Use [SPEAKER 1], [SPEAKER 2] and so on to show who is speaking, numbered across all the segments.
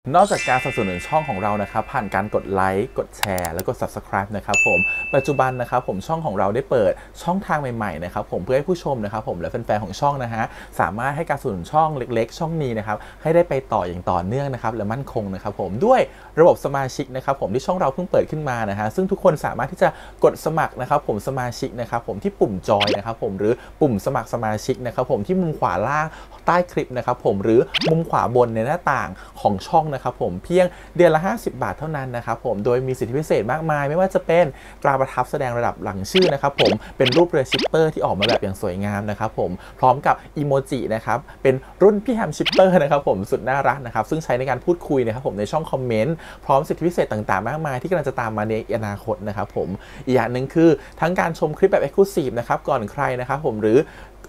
[SPEAKER 1] นอกจากการสนับสนุนช่องของเรานะครับผ่านการกดไลค์กดแชร์แล้วก็ Subscribe นะครับผมปัจจุบันนะครับผมช่องของเราได้เปิดช่องทางใหม่ๆนะครับผมเพื่อให้ผู้ชมนะครับผมและแฟนๆของช่องนะฮะสามารถให้การสนับสนุนช่องเล็กๆช่องนี้นะครับให้ได้ไปต่ออย่างต่อเนื่องนะครับและมั่นคงนะครับผมด้วยระบบสมาชิกนะครับผมที่ช่องเราเพิ่งเปิดขึ้นมานะฮะซึ่งทุกคนสามารถที่จะกดสมัครนะครับผมสมาชิกนะครับผมที่ปุ่มจอยนะครับผมหรือปุ่มสมัครสมาชิกนะครับผมที่มุมขวาล่างใต้คลิปนะครับผมหรือมุมขวาบนในหน้าต่างของช่องนะครับผมเพียงเดือนละ50 บาทเท่านั้นนะครับผมโดยมีสิทธิพิเศษมากมายไม่ว่าจะเป็นตราประทับแสดงระดับหลังชื่อนะครับผมเป็นรูปเรือชิปเปอร์ที่ออกมาแบบอย่างสวยงามนะครับผมพร้อมกับอีโมจินะครับเป็นรุ่นพี่แฮมชิปเปอร์นะครับผมสุดน่ารักนะครับซึ่งใช้ในการพูดคุยนะครับผมในช่องคอมเมนต์พร้อมสิทธิพิเศษต่างๆมากมายที่กำลังจะตามมาในอนาคตนะครับผมอีกอย่างหนึ่งคือทั้งการชมคลิปแบบ Exclusive นะครับก่อนใครนะครับผมหรือ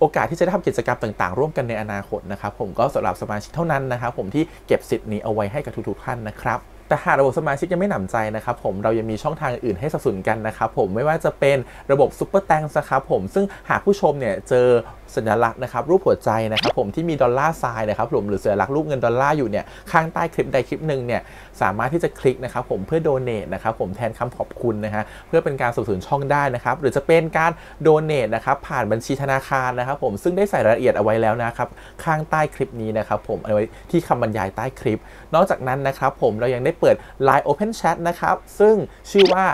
[SPEAKER 1] โอกาสที่จะได้ทำกิจกรรมต่างๆร่วมกันในอนาคตนะครับผมก็สำหรับสมาชิกเท่านั้นนะครับผมที่เก็บสิทธิ์นี้เอาไว้ให้กับทุกๆท่านนะครับแต่หากระบบสมาชิกยังไม่หนำใจนะครับผมเรายังมีช่องทางอื่นให้สนับสนุนกันนะครับผมไม่ว่าจะเป็นระบบซุปเปอร์แตงนะครับผมซึ่งหากผู้ชมเนี่ยเจอสัญลักษณ์นะครับรูปหัวใจนะครับผมที่มีดอลลาร์ไซน์นะครับผมหรือสัญลักษณ์รูปเงินดอลลาร์อยู่เนี่ยข้างใต้คลิปใดคลิปหนึ่งเนี่ยสามารถที่จะคลิกนะครับผมเพื่อโดเนทนะครับผมแทนคำขอบคุณนะฮะเพื่อเป็นการสนับสนุนช่องได้นะครับหรือจะเป็นการโดเนทนะครับผ่านบัญชีธนาคารนะครับผมซึ่งได้ใส่รายละเอียดเอาไว้แล้วนะครับข้างใต้คลิปนี้นะครับผมเอาไว้ที่คำบรรยายใต้คลิปนอกจากนั้นนะครับผมเรายังได้เปิด Line Open Chat นะครับซึ่งชื่อว่า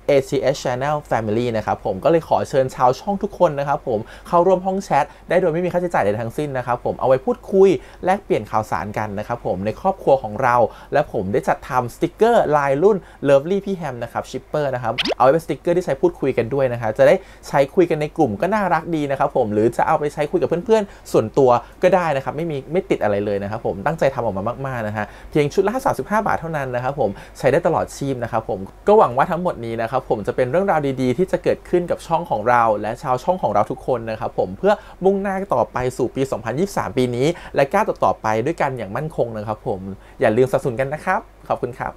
[SPEAKER 1] ACS Channel Family นะครับผมก็เลยขอเชิญชาวช่องทุกคนนะครับผมเข้าร่วมห้องแชทได้โดยไม่มีค่าใช้จ่ายใดทั้งสิ้นนะครับผมเอาไว้พูดคุยแลกเปลี่ยนข่าวสารกันนะครับผมในครอบครัวของเราและผมได้จัดทำสติกเกอร์ลายรุ่น Lovely พี่แฮมนะครับชิปเปอร์นะครับเอาไว้เป็นสติกเกอร์ที่ใช้พูดคุยกันด้วยนะครับจะได้ใช้คุยกันในกลุ่มก็น่ารักดีนะครับผมหรือจะเอาไปใช้คุยกับเพื่อนๆส่วนตัวก็ได้นะครับไม่ติดอะไรเลยนะครับผมตั้งใจทำออกมามากๆนะฮะเพียงชุดละ35 บาทเท่านั้นนะครับผมใช้ได้ตลอดชีพนะครับผมก็หวังว่าทั้งหมดนี้นะครับผมจะเป็นเรื่องราวดีๆที่จะเกิดขึ้นกับช่องของเราและชาวช่องของเราทุกคนนะครับผมเพื่อมุ่งหน้าต่อไปสู่ปี 2023 ปีนี้และก้าวต่อไปด้วยกันอย่างมั่นคงนะครับผมอย่าลืมสนับสนุนกันนะครับขอบคุณครับ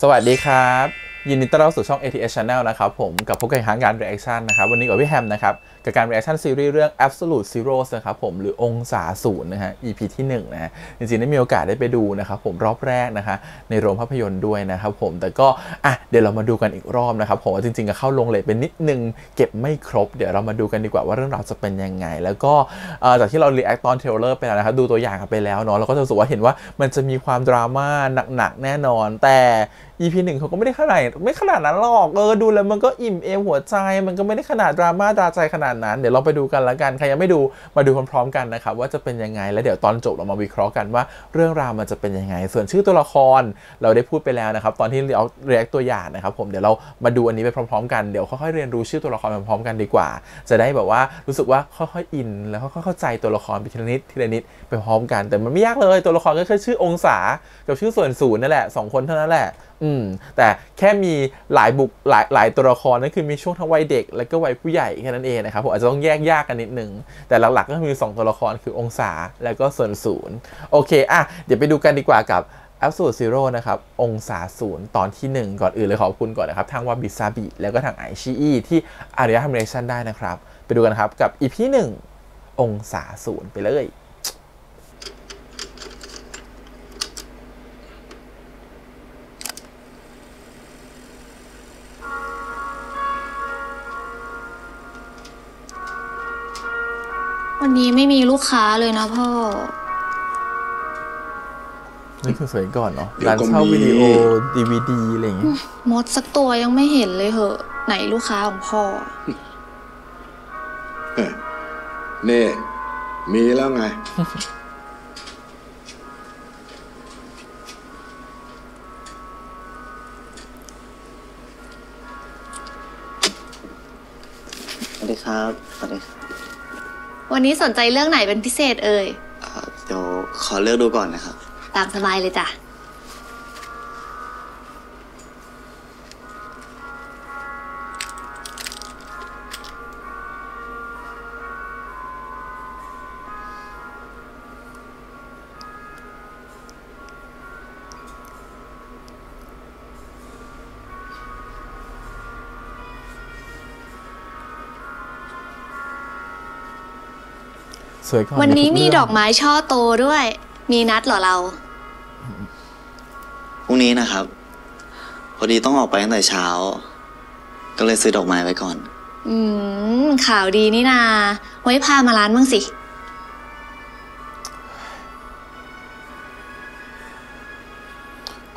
[SPEAKER 1] สวัสดีครับยินดีต้อนรับสู่ช่อง ATS Channel นะครับผมกับพบกันอีกครั้งการ reaction นะครับวันนี้กับพี่แฮมนะครับกับการ reaction ซีรีส์เรื่อง Absolute Zeros นะครับผมหรือองศาศูนย์นะฮะ EP ที่1นะฮะจริงๆได้มีโอกาสได้ไปดูนะครับผมรอบแรกนะคะในโรงภาพยนตร์ด้วยนะครับผมแต่ก็เดี๋ยวเรามาดูกันอีกรอบนะครับผมว่าจริงๆก็เข้าลงเลยเป็นนิดนึงเก็บไม่ครบเดี๋ยวเรามาดูกันดีกว่าว่าเรื่องราวจะเป็นยังไงแล้วก็จากที่เรา react ตอนเทรลเลอร์ไปแล้วนะครับดูตัวอย่างกันไปแล้วเนาะเราก็จะรู้สึกว่าเห็นว่ามันจะมีความดราม่าหนักๆแน่นอนแต่ EP 1เขาก็ไม่ได้ไม่ขนาดนั้นหรอกดูแล้วมันก็อิ่มเอมหัวใจมันก็ไม่ได้ขนาดดราม่าดราใจขนาดนั้นเดี๋ยวเราไปดูกันละกันใครยังไม่ดูมาดูพร้อมๆกันนะครับว่าจะเป็นยังไงแล้วเดี๋ยวตอนจบเรามาวิเคราะห์กันว่าเรื่องราวมันจะเป็นยังไงส่วนชื่อตัวละครเราได้พูดไปแล้วนะครับตอนที่เราเรียกตัวอย่างนะครับผมเดี๋ยวเรามาดูอันนี้ไปพร้อมๆกันเดี๋ยวค่อยๆเรียนรู้ชื่อตัวละครไปพร้อมกันดีกว่าจะได้แบบว่ารู้สึกว่าค่อยๆอินแล้วค่อยๆเข้าใจตัวละครไปทีละนิดไปพร้อมกันแต่มันไม่ยากเลยตัวละครก็แค่ชื่อองศากับชื่อส่วนศูนย์นั่นแหละ2 คนเท่านั้นแหละแต่แค่มีหลายตัวละครนั่นคือมีช่วงทั้งวัยเด็กและก็วัยผู้ใหญ่แค่นั้นเองนะครับผมอาจจะต้องแยกยากกันนิดนึงแต่หลักๆก็มี2ตัวละครคือองศาแล้วก็ส่วนศูนย์โอเคเดี๋ยวไปดูกันดีกว่ากับ Absolute Zero นะครับองศาศูนย์ตอนที่1ก่อนอื่นเลยขอบคุณก่อนนะครับทางวาบิซาบิแล้วก็ทางไอชีอีที่อารยธรรมเรชั่นได้นะครับไปดูกันครับกับ EP 1องศาศูนย์ไปเลย
[SPEAKER 2] วันนี้ไม่มีลูกค้าเลยนะพ่อ
[SPEAKER 1] นี่คือสวยก่อนเนาะร้านเช่าวิดีโอ DVD อะไรอย่างเงี้ย
[SPEAKER 2] มดสักตัวยังไม่เห็นเลยเหอะไหนลูกค้าของพ่อ
[SPEAKER 3] นี่มีแล้วไง
[SPEAKER 4] สวัสดีครับสวัสดีครับ
[SPEAKER 2] วันนี้สนใจเรื่องไหนเป็นพิเศษเอ่ย
[SPEAKER 4] เดี๋ยวขอเลือกดูก่อนนะครับ
[SPEAKER 2] ตามสบายเลยจ้ะ
[SPEAKER 1] สวยก่อน
[SPEAKER 2] วันนี้มี
[SPEAKER 1] ใทุ
[SPEAKER 2] ดอกไม้ช่อโตด้วย มีนัดเหรอเรา
[SPEAKER 4] พรุ่งนี้นะครับ พอดีต้องออกไปตั้งแต่เช้า ก็เลยซื้อดอกไม้ไว้ก่อน
[SPEAKER 2] ข่าวดีนี่นา ไว้พามาร้านบ้างสิ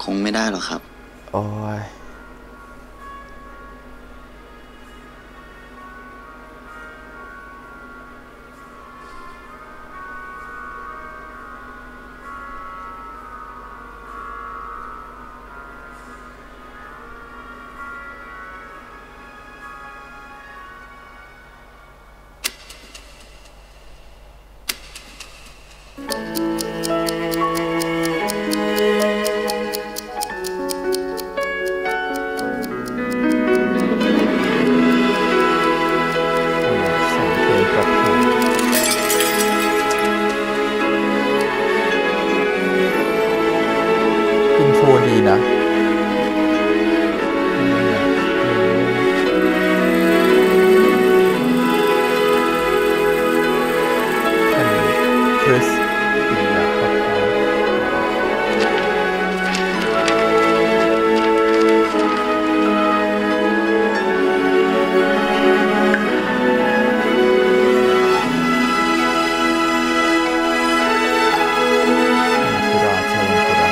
[SPEAKER 4] คงไม่ได้หรอกครับ
[SPEAKER 1] โอ้ยสองเพลงประกอบอินโทรดีนะคริสดีนะครับคุราเชลคุรา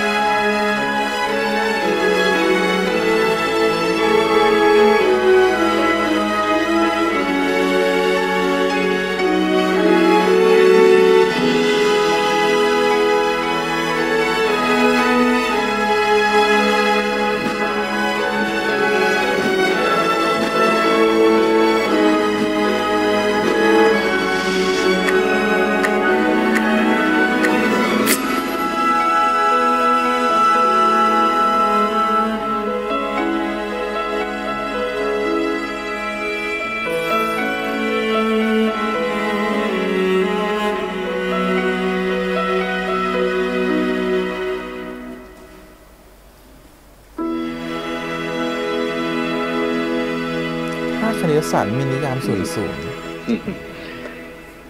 [SPEAKER 1] ถ้าคณิตศาสตร์มีนิยาม00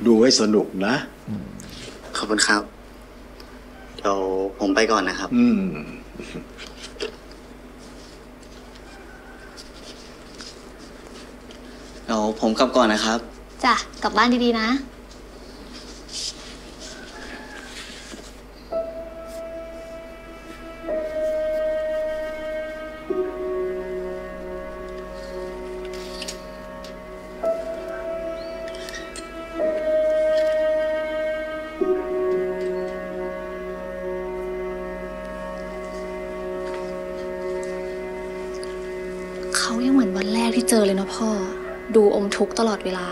[SPEAKER 3] ดูให้สนุกนะ
[SPEAKER 4] ขอบคุณครับ เดี๋ยวผมไปก่อนนะครับ เดี๋ยวผมกลับก่อนนะครับ
[SPEAKER 2] จ้ะ กลับบ้านดีๆนะ เขายังเหมือนวันแรกที่เจอเลยนะพ่อ ดูอมทุกข์ตลอดเวลา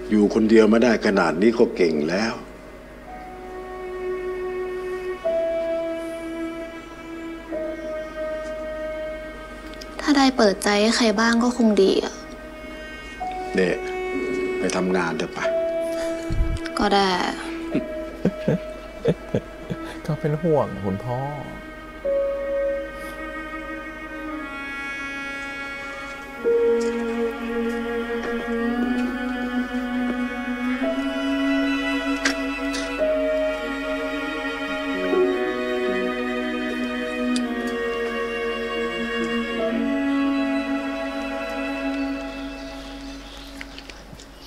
[SPEAKER 3] อยู่คนเดียวมาได้ขนาดนี้ก็เก่งแล้ว
[SPEAKER 2] ถ้าได้เปิดใจให้ใครบ้างก็คงดีอ่ะ
[SPEAKER 3] เนี่ยไปทำงานเถอะไป
[SPEAKER 2] ก็ได้
[SPEAKER 1] ก็เป็นห่วงคุณพ่อ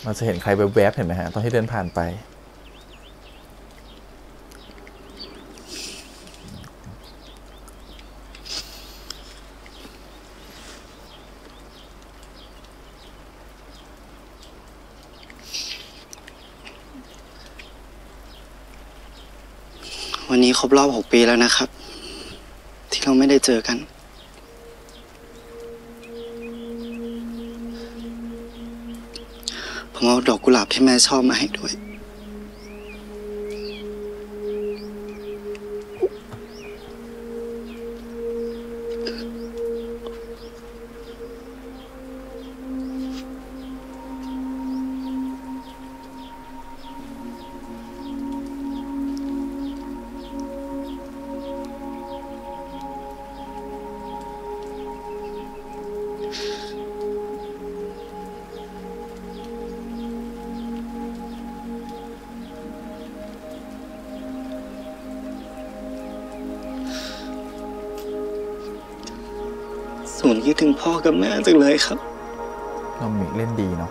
[SPEAKER 1] เราจะเห็นใครแวบๆเห็นไหมฮะตอนที่เดินผ่านไป
[SPEAKER 4] วันนี้ครบรอบ6 ปีแล้วนะครับ ที่เราไม่ได้เจอกัน ผมเอาดอกกุหลาบที่แม่ชอบมาให้ด้วย ผ คิดถึงพ่อกับแม่จังเลยครับ
[SPEAKER 1] น้องมิกเล่นดีเนาะ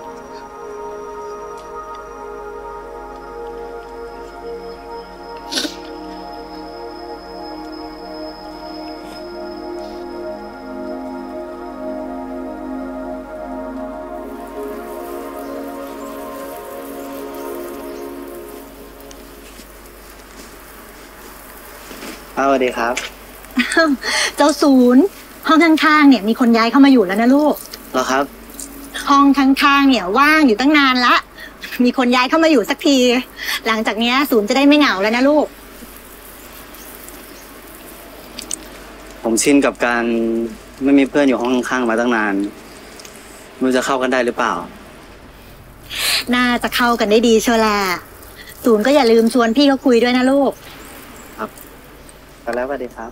[SPEAKER 4] สวัสดีครับ
[SPEAKER 5] เจ้าศูนย์ห้องข้างๆเนี่ยมีคนย้ายเข้ามาอยู่แล้วนะลูก
[SPEAKER 4] เหรอครับ
[SPEAKER 5] ห้องข้างๆเนี่ยว่างอยู่ตั้งนานละมีคนย้ายเข้ามาอยู่สักที หลังจากเนี้ยศูนย์จะได้ไม่เหงาแล้วนะลูก
[SPEAKER 4] ผมชินกับการไม่มีเพื่อนอยู่ห้องข้างๆมาตั้งนานไม่รู้จะเข้ากันได้หรือเปล่า
[SPEAKER 5] น่าจะเข้ากันได้ดีเชียวแหละศูนย์ก็อย่าลืมชวนพี่เขาคุยด้วยนะลูก
[SPEAKER 4] แล้วสวัสดีครับ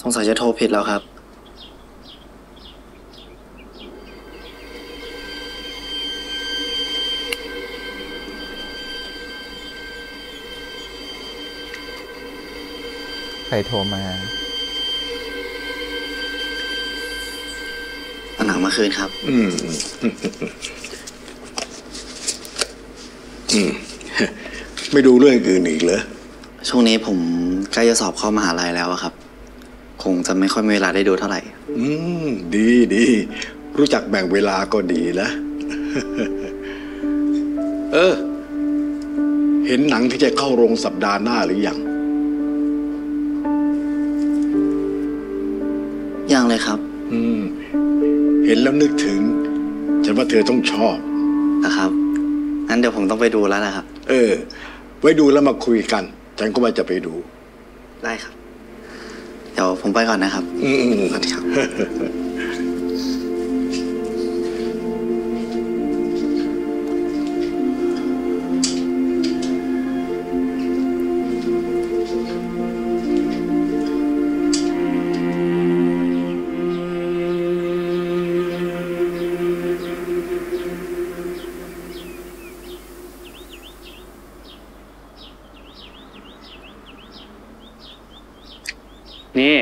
[SPEAKER 4] สงสัยจะโทรผิดแล้วครับ
[SPEAKER 1] ใครโทรมา
[SPEAKER 4] เอาหนังมาคืนครับ
[SPEAKER 3] ไม่ดูเรื่องอื่นอีกเหรอ
[SPEAKER 4] ช่วงนี้ผมใกล้จะสอบเข้ามหาลัยแล้วอะครับ คงจะไม่ค่อยมีเวลาได้ดูเท่าไหร่
[SPEAKER 3] ดีดี รู้จักแบ่งเวลาก็ดีนะ เห็นหนังที่จะเข้าโรงสัปดาห์หน้าหรือยัง
[SPEAKER 4] ยังเลยครับ
[SPEAKER 3] เห็นแล้วนึกถึง ฉันว่าเธอต้องชอบ
[SPEAKER 4] นะครับ งั้นเดี๋ยวผมต้องไปดูแล้วนะครับ
[SPEAKER 3] ไว้ดูแล้วมาคุยกัน ฉันก็ว่าจะไปดู
[SPEAKER 4] ได้ครับ เดี๋ยวผมไปก่อนนะครับ สวัสดีครับ
[SPEAKER 6] นี่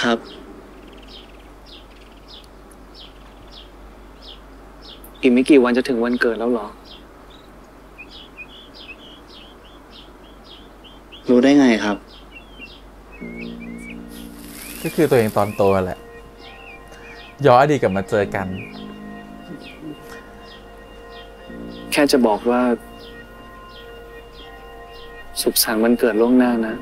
[SPEAKER 4] ครับ
[SPEAKER 6] อีกไม่กี่วันจะถึงวันเกิดแล้วเหรอ
[SPEAKER 4] รู้ได้ไงครับ
[SPEAKER 1] ก็คือตัวเองตอนโตแหละย้อนอดีตกลับมาเจอกัน
[SPEAKER 6] แค่จะบอกว่า สุขสันต์วันเกิดล่วงหน้านะ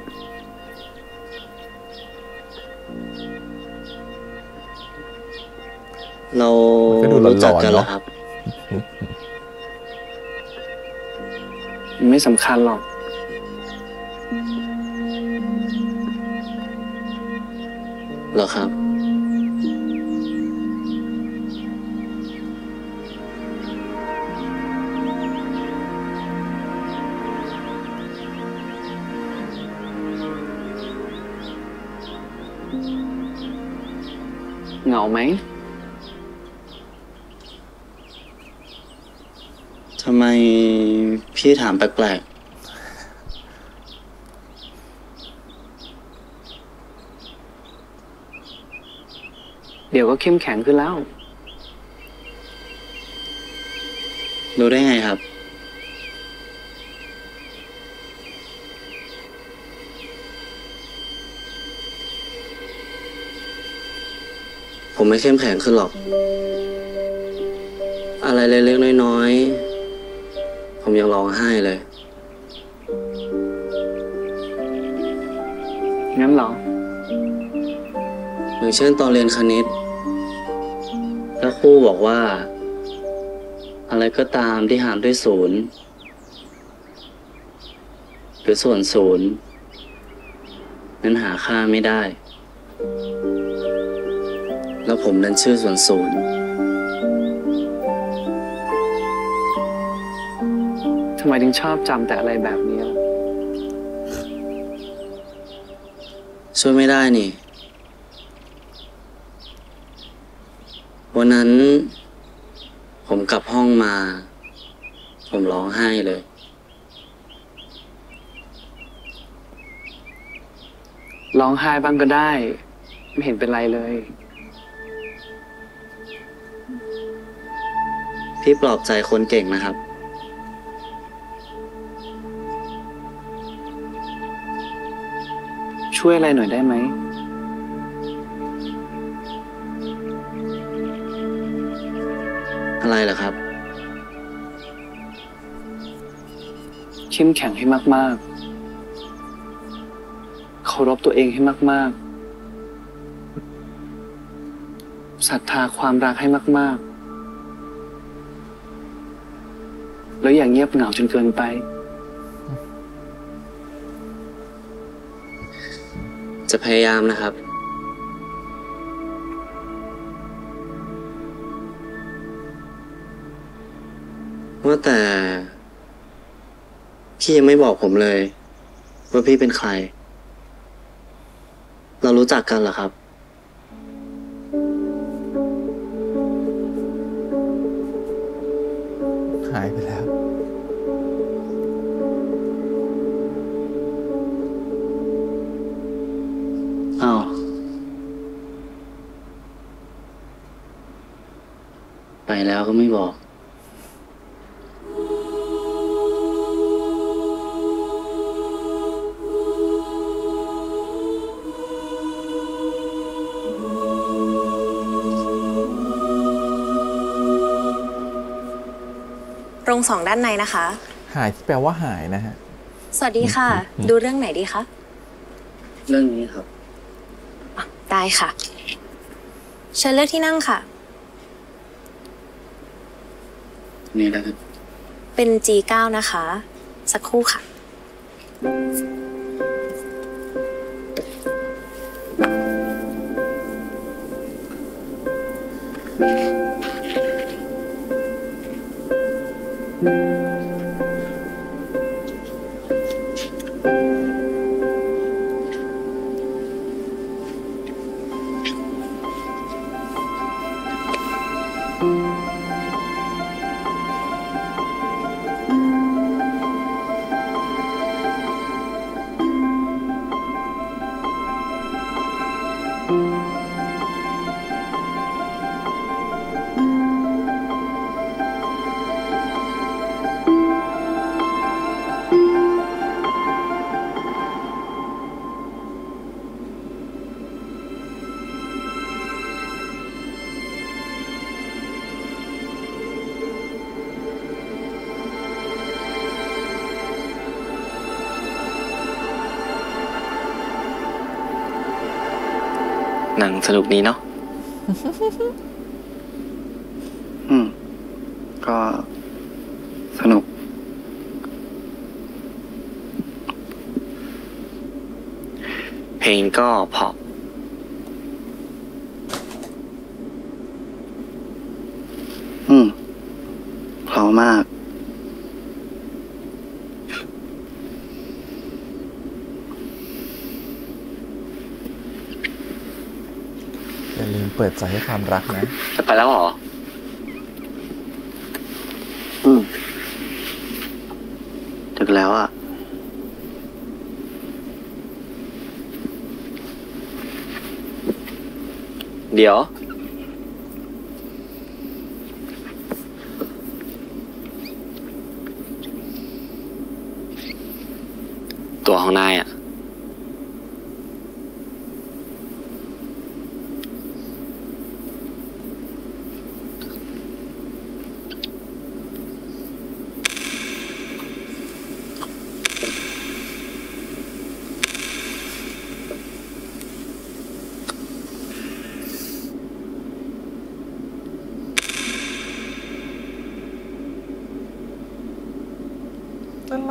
[SPEAKER 4] เรา
[SPEAKER 1] ก็ดูหลอนๆ
[SPEAKER 4] รู้จักกันเหรอ
[SPEAKER 1] เนอะ
[SPEAKER 4] ครับ
[SPEAKER 6] ไม่สำคัญหรอก
[SPEAKER 4] เหรอครับ
[SPEAKER 6] เหงาไหม
[SPEAKER 4] ทำไมพี่ถามแปลก
[SPEAKER 6] เดี๋ยวก็เข้มแข็งขึ้นแล้ว
[SPEAKER 4] ๆรู้ได้ไงครับ ผมไม่เข้มแข็งขึ้นหรอก อะไรเล็กๆน้อยๆผมยังร้องไห้เลย
[SPEAKER 6] งั้นเหรอ
[SPEAKER 4] อย่างเช่นตอนเรียนคณิตแล้วครูบอกว่า อะไรก็ตามที่หารด้วยศูนย์หรือส่วนศูนย์นั้นหาค่าไม่ได้ แล้วผมดันชื่อส่วนศูนย์
[SPEAKER 6] ทำไมถึงชอบจำแต่อะไรแบบนี้ล่ะ
[SPEAKER 4] ช่วยไม่ได้นี่ วันนั้นผมกลับห้องมา ผมร้องไห้เลย
[SPEAKER 6] ร้องไห้บ้างก็ได้ ไม่เห็นเป็นไรเลย
[SPEAKER 4] พี่ปลอบใจคนเก่งนะครับ
[SPEAKER 6] ช่วยอะไรหน่อยได้ไหม
[SPEAKER 4] อะไรเหรอครับ
[SPEAKER 6] เข้มแข็งให้มากๆ เคารพตัวเองให้มากๆ ศรัทธาความรักให้มากๆ แล้วอย่างเงียบเหงาจนเกินไป
[SPEAKER 4] จะพยายามนะครับ ว่าแต่พี่ยังไม่บอกผมเลย ว่าพี่เป็นใคร เรารู้จักกันเหรอครับ
[SPEAKER 1] หายไปแล้ว
[SPEAKER 4] อ้าว ไปแล้วก็ไม่บอก
[SPEAKER 7] โรง2ด้านในนะคะ
[SPEAKER 1] หายที่แปลว่าหายนะฮะ
[SPEAKER 7] สวัสดีค่ะ ดูเรื่องไหนดีคะ
[SPEAKER 4] เรื่องนี้ครับ
[SPEAKER 7] อ่ะได้ค่ะ เชิญเลือกที่นั่งค่ะ
[SPEAKER 4] นี่แล้วกัน
[SPEAKER 7] เป็น G9 นะคะ สักครู่ค่ะ
[SPEAKER 4] หนังสนุกดีเนาะ ก็สนุก เพลงก็เพราะเพราะมาก
[SPEAKER 1] อย่าลืมเปิด ดใจให้ความรักนะ
[SPEAKER 6] จะไปแล้วเหรอ
[SPEAKER 4] ถึงแล้วอ่ะ
[SPEAKER 6] เดี๋ยว ตัวของนายอ่ะ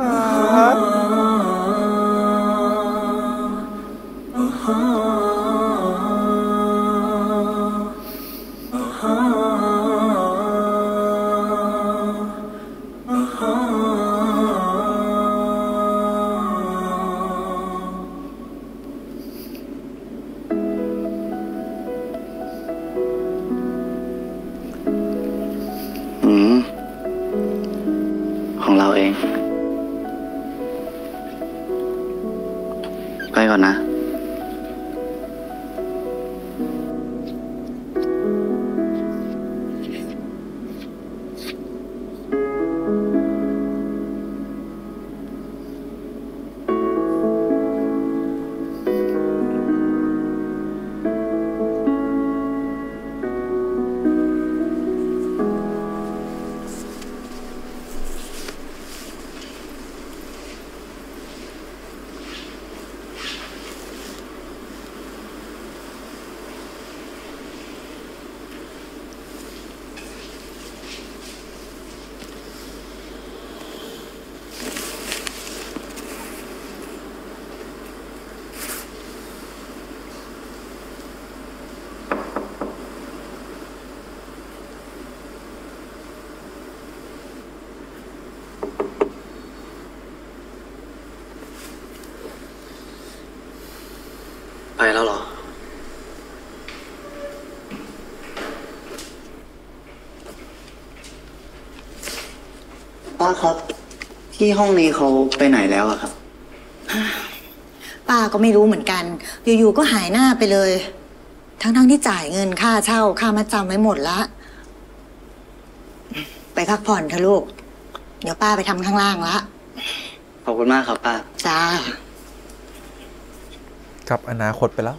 [SPEAKER 1] น่ารัก
[SPEAKER 4] ของเราเอง ไปก่อนนะ ไปแล้วเหรอ ป้าครับ ที่ห้องนี้เขาไปไหนแล้วอะครับ
[SPEAKER 5] ป้าก็ไม่รู้เหมือนกัน อยู่ๆก็หายหน้าไปเลย ทั้งที่จ่ายเงินค่าเช่าค่ามัดจำไว้หมดละไปพักผ่อนเถอะลูก เดี๋ยวป้าไปทำข้างล่างละ
[SPEAKER 4] ขอบคุณมากครับป้า
[SPEAKER 5] จ้า
[SPEAKER 1] กลับอนาคตไปแล้ว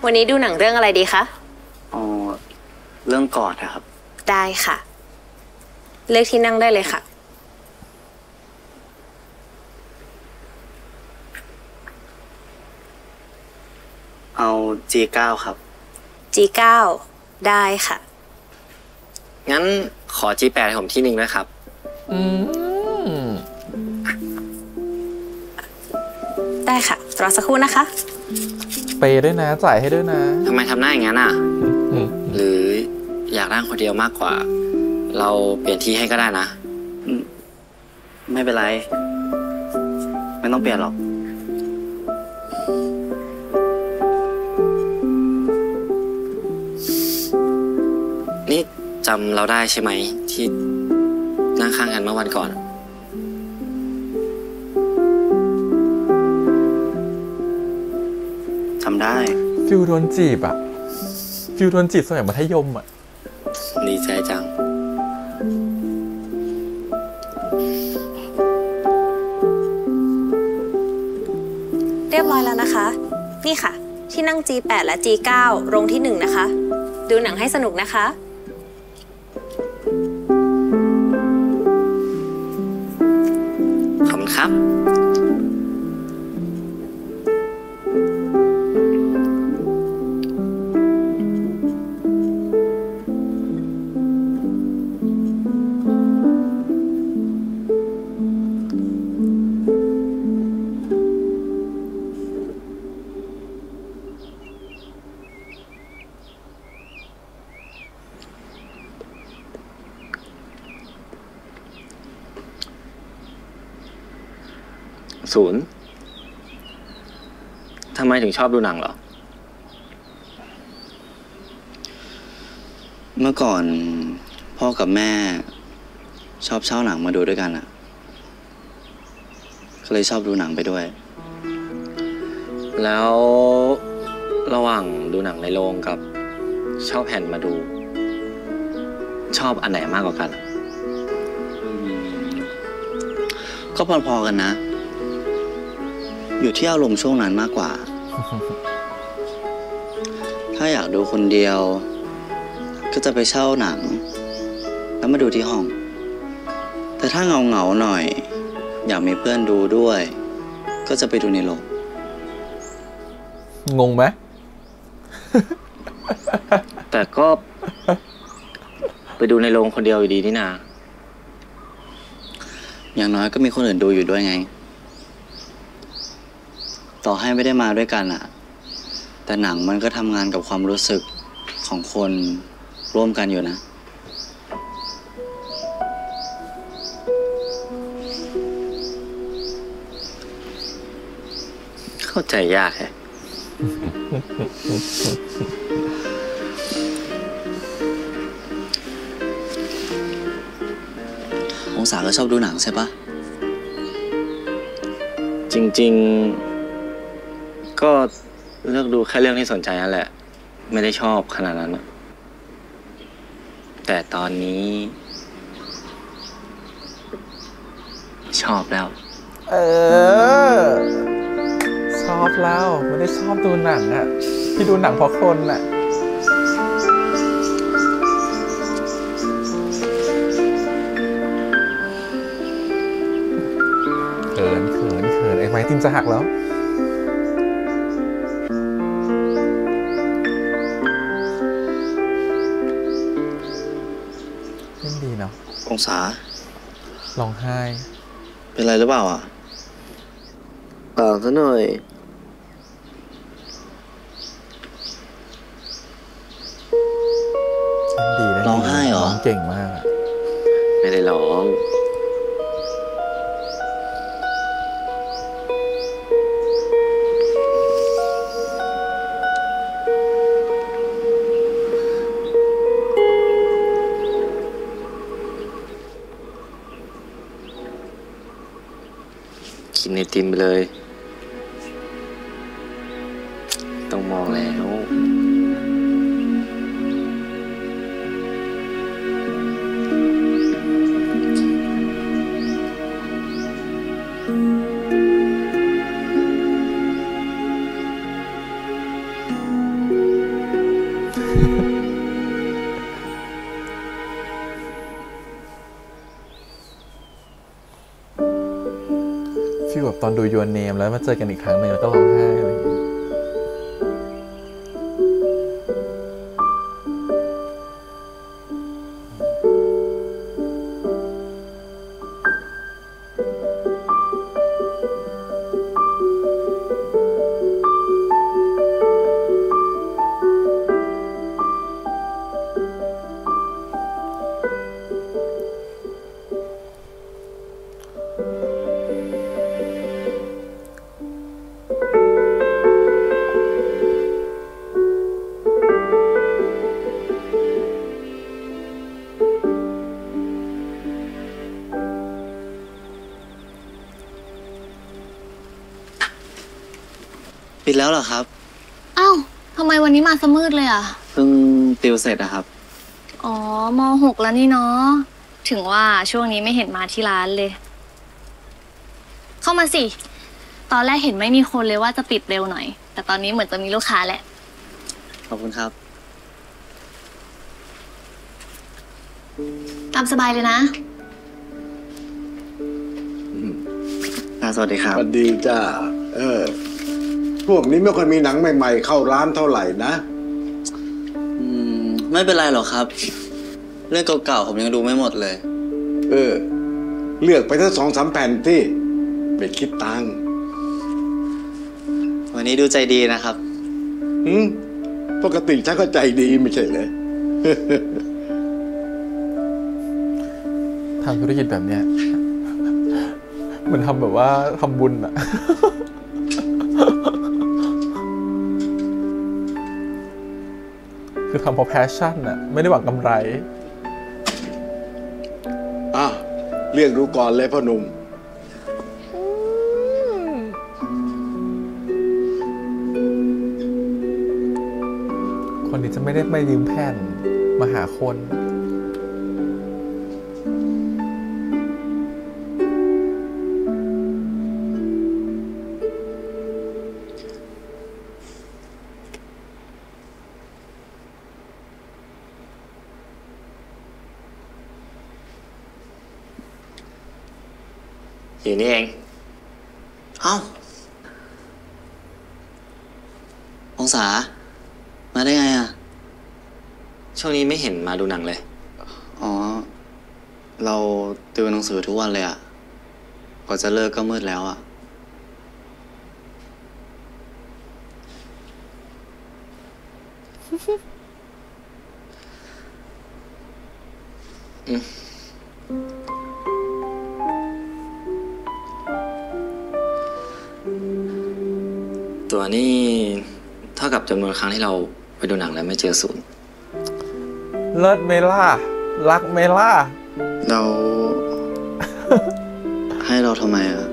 [SPEAKER 7] วันนี้ดูหนังเรื่องอะไรดีคะ
[SPEAKER 4] อ๋อ เรื่องกอดนะครับ
[SPEAKER 7] ได้ค่ะ เลือกที่นั่งได้เลยค่ะ
[SPEAKER 4] เอา G9 ครับ
[SPEAKER 7] G9 ได้ค่ะ
[SPEAKER 6] งั้นขอ G8 ให้ผมที่หนึ่งด้วยครับ
[SPEAKER 7] ได้ค่ะ รอสักครู่นะคะ
[SPEAKER 1] เปย์ด้วยนะ จ่ายให้ด้วยนะ
[SPEAKER 6] ทำไมทำหน้าอย่างนั้นอ่ะ หรืออยากนั่งคนเดียวมากกว่า เราเปลี่ยนที่ให้ก็ได้นะ
[SPEAKER 4] ไม่เป็นไร ไม่ต้องเปลี่ยนหรอก
[SPEAKER 6] นี่จำเราได้ใช่ไหม ที่นั่งข้างกันเมื่อวันก่อน
[SPEAKER 4] ทำได้
[SPEAKER 1] ฟิลโดนจีบอะฟิลโดนจีบสมัยมัธยมอะ
[SPEAKER 6] ดีใจจัง
[SPEAKER 7] เรียบร้อยแล้วนะคะ นี่ค่ะ ที่นั่ง G8 และ G9 โรงที่1นะคะ ดูหนังให้สนุกนะคะ
[SPEAKER 6] ครับ ศูนย์ทำไมถึงชอบดูหนังเหรอ
[SPEAKER 4] เมื่อก่อนพ่อกับแม่ชอบเช่าหนังมาดูด้วยกันอ่ะก็เลยชอบดูหนังไปด้วย
[SPEAKER 6] แล้วระหว่างดูหนังในโรงกับเช่าแผ่นมาดู ชอบอันไหนมากกว่ากัน
[SPEAKER 4] ก็พอๆกันนะ อยู่ที่อารมณ์ช่วงนั้นมากกว่า ถ้าอยากดูคนเดียว ก็จะไปเช่าหนัง แล้วมาดูที่ห้อง แต่ถ้าเงาๆหน่อย อยากมีเพื่อนดูด้วย ก็จะไปดูในโรง
[SPEAKER 1] งงไหม
[SPEAKER 6] แต่ก็ ไปดูในโรงคนเดียวอยู่ดีนี่นา
[SPEAKER 4] อย่างน้อยก็มีคนอื่นดูอยู่ด้วยไง ต่อให้ไม่ได้มาด้วยกันอะแต่หนังมันก็ทำงานกับความรู้สึกของคนร่วมกันอยู่นะ
[SPEAKER 6] เข้าใจยากแฮะ
[SPEAKER 4] องศาก็ชอบดูหนังใช่ปะ
[SPEAKER 6] จริงๆ ก็เลือกดูแค่เรื่องที่สนใจนั่นแหละ ไม่ได้ชอบขนาดนั้นอะแต่ตอนนี้ ชอบแล้ว
[SPEAKER 1] ชอบแล้วไม่ได้ชอบดูหนังอ่ะที่ดูหนังเพราะคนอ่ะเขินไอ้ไม้ติมจะหักแล้วเล่นดีเนาะ
[SPEAKER 4] องศา
[SPEAKER 1] ร้องไห้
[SPEAKER 4] เป็นไรหรือเปล่าอ่ะ
[SPEAKER 6] เปล่าซะหน่อย
[SPEAKER 1] เล่นดีได้
[SPEAKER 4] ร้องไห้เหรอ
[SPEAKER 1] ร้องเก่งมากอะ
[SPEAKER 6] ไม่ได้ร้อง กินไอติมไปเลย ต้องมองแล้ว
[SPEAKER 1] ฟีลแบบตอนดู Your Name แล้วมาเจอกันอีกครั้งหนึ่งแล้วก็ร้องไห้อะไรอย่างเงี้ย
[SPEAKER 4] ปิดแล้วเหรอครับ
[SPEAKER 2] อ้าวทำไมวันนี้มาสมืดเลยอ่ะ
[SPEAKER 4] เพิ่งติวเสร็จนะครับ
[SPEAKER 2] อ๋อม.6 แล้วนี่เนาะ ถึงว่าช่วงนี้ไม่เห็นมาที่ร้านเลย เข้ามาสิ ตอนแรกเห็นไม่มีคนเลยว่าจะปิดเร็วหน่อย แต่ตอนนี้เหมือนจะมีลูกค้าแหละ
[SPEAKER 4] ขอบคุณครับ
[SPEAKER 2] ตามสบายเลยนะ
[SPEAKER 4] สวัสดีครับ
[SPEAKER 3] สวัสดีจ้าพวกนี้ไม่ค่อยมีหนังใหม่ๆเข้าร้านเท่าไหร่นะ
[SPEAKER 4] ไม่เป็นไรหรอกครับ เรื่องเก่าๆผมยังดูไม่หมดเลย
[SPEAKER 3] เลือกไปทั้ง2-3 แผ่นที่ไม่คิดตังค์
[SPEAKER 4] วันนี้ดูใจดีนะครับ
[SPEAKER 3] ปกติฉันก็ใจดีไม่ใช่เหรอ
[SPEAKER 1] ทำธุรกิจแบบเนี้ยเหมือนทำแบบว่าทำบุญอะคือทำเพราะแพชชั่นอะไม่ได้หวังกำไร
[SPEAKER 3] เรียกดูก่อนเลยพ่อหนุ่ม
[SPEAKER 1] คนนี้จะไม่ได้มายืมแผ่นมาหาคน
[SPEAKER 6] อยู่นี่เอง
[SPEAKER 4] เอ้า องศา มาได้ไงอ่ะ
[SPEAKER 6] ช่วงนี้ไม่เห็นมาดูหนังเลย
[SPEAKER 4] อ๋อ เราติวหนังสือทุกวันเลยอ่ะ กว่าจะเลิกก็มืดแล้วอ่ะ
[SPEAKER 6] ตัวนี้เท่ากับจำนวนครั้งที่เราไปดูหนังแล้วไม่เจอศูนย์
[SPEAKER 1] เลิศเมล่ารักเมล่า
[SPEAKER 4] เรา ให้เราทำไมอ่ะ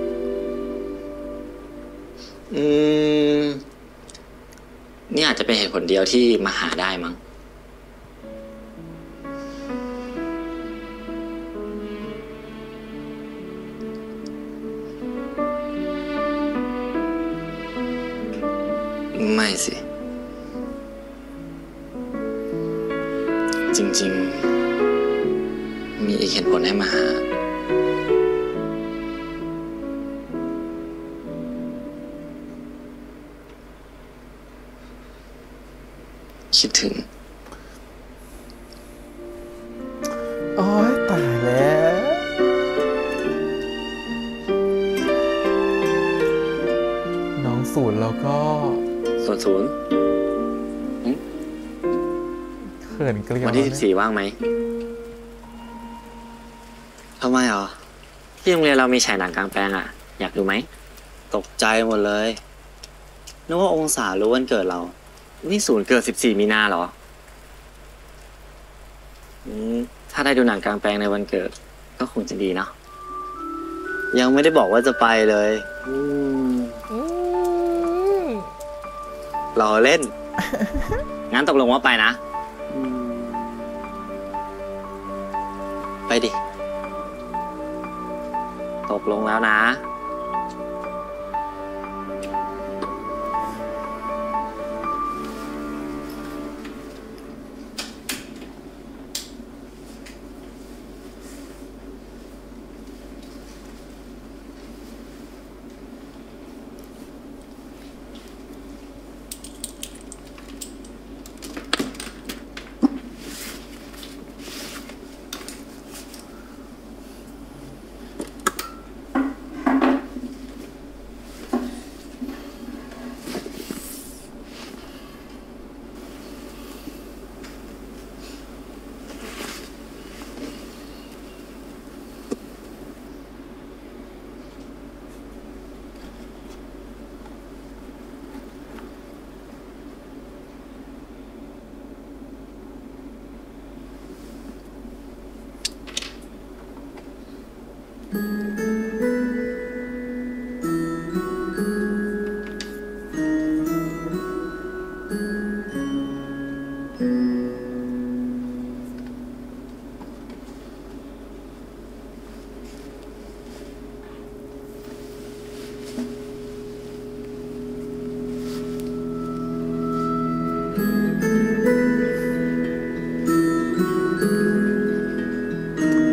[SPEAKER 6] นี่อาจจะเป็นเหตุผลเดียวที่มาหาได้มั้ง ไม่สิ จริงๆ มีอีกเหตุผลให้มาหา คิดถึง
[SPEAKER 1] โอ้ยตายแล้ว น้องศูนย์แล้วก็
[SPEAKER 6] ส่วนศูนย์
[SPEAKER 1] เขินเกลียว
[SPEAKER 6] วันที่ 14 ว่างไหม
[SPEAKER 4] ทำไมเหรอ
[SPEAKER 6] ที่โรงเรียนเรามีฉายหนังกลางแปลงอ่ะ อยากดูไหม
[SPEAKER 4] ตกใจหมดเลย นึกว่าองศารู้วันเกิดเรา
[SPEAKER 6] นี่ศูนย์เกิด 14 มีนาเหรอ ถ้าได้ดูหนังกลางแปลงในวันเกิด ก็คงจะดีเนาะ
[SPEAKER 4] ยังไม่ได้บอกว่าจะไปเลยรอเล่น
[SPEAKER 6] งั้นตกลงว่าไปนะ
[SPEAKER 4] ไปดิ
[SPEAKER 6] ตกลงแล้วนะ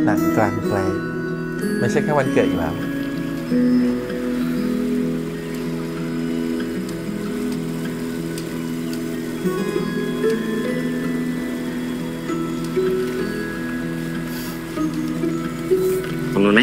[SPEAKER 1] หนังกลางแปลงไม่ใช่แค่วันเกิดอีกแล้ว
[SPEAKER 6] ตรงนู้นไหม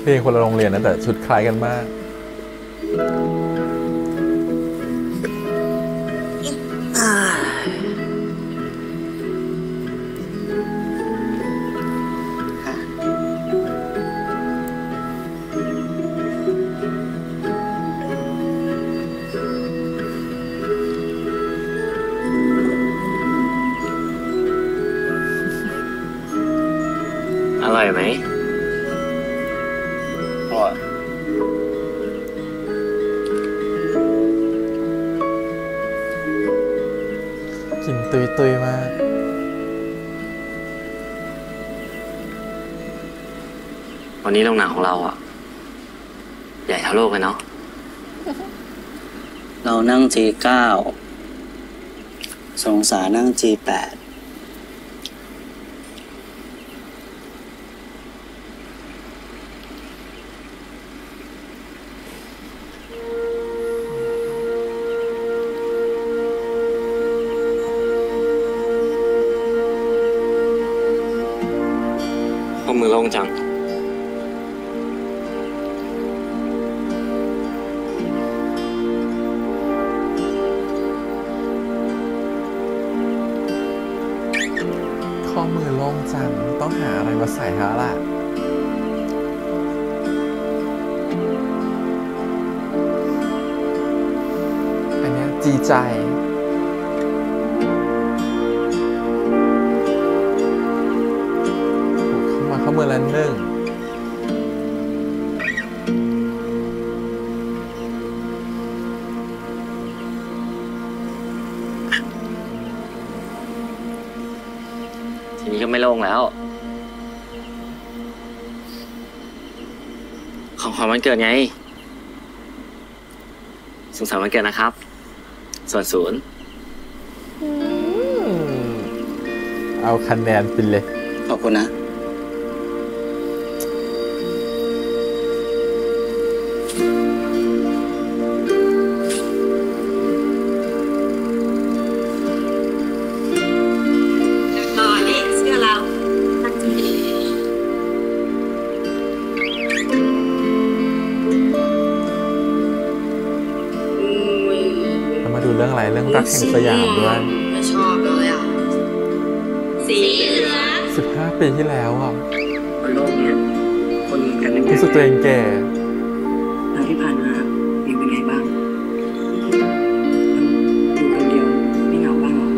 [SPEAKER 1] เพลงคนละโรงเรียนนะแต่ชุดคล้ายกันมาก
[SPEAKER 6] อร่อยไหม
[SPEAKER 1] กินตุยๆมาก
[SPEAKER 6] วันนี้โรงหนังของเราอ่ะ ใหญ่เท่าโลกเลยเนาะ
[SPEAKER 4] เรานั่ง G9 สงสารนั่ง G8
[SPEAKER 6] พวกมือโล่งจัง
[SPEAKER 1] ข้อมือโล่งจังต้องหาอะไรมาใส่แล้วล่ะ อันเนี้ยจีใจเข้ามือละหนึ่ง
[SPEAKER 6] ทีนี้ก็ไม่โล่งแล้ว ของขวัญวันเกิดไง สุขสันต์วันเกิดนะครับ ส่วนศูนย์
[SPEAKER 1] เอาคะแนนไปเลย
[SPEAKER 4] ขอบคุณนะ
[SPEAKER 5] ต่อนี่เสื้อเรา
[SPEAKER 1] แล้วมาดูเรื่องอะไรเรื่องรักแห่งสยามด้วย
[SPEAKER 5] ไม่ชอบเลยอ่ะ สีเหลือง
[SPEAKER 1] 15 ปีที่แล้วอ่ะ
[SPEAKER 8] บนโลกเนี้ยคนกันทั้ง
[SPEAKER 1] รู้สึกตัวเองแก่
[SPEAKER 8] แล้วที่ผ่านมาเองเป็นไงบ้างอยู่คนเดียวไม่เหงาบ้างหรอ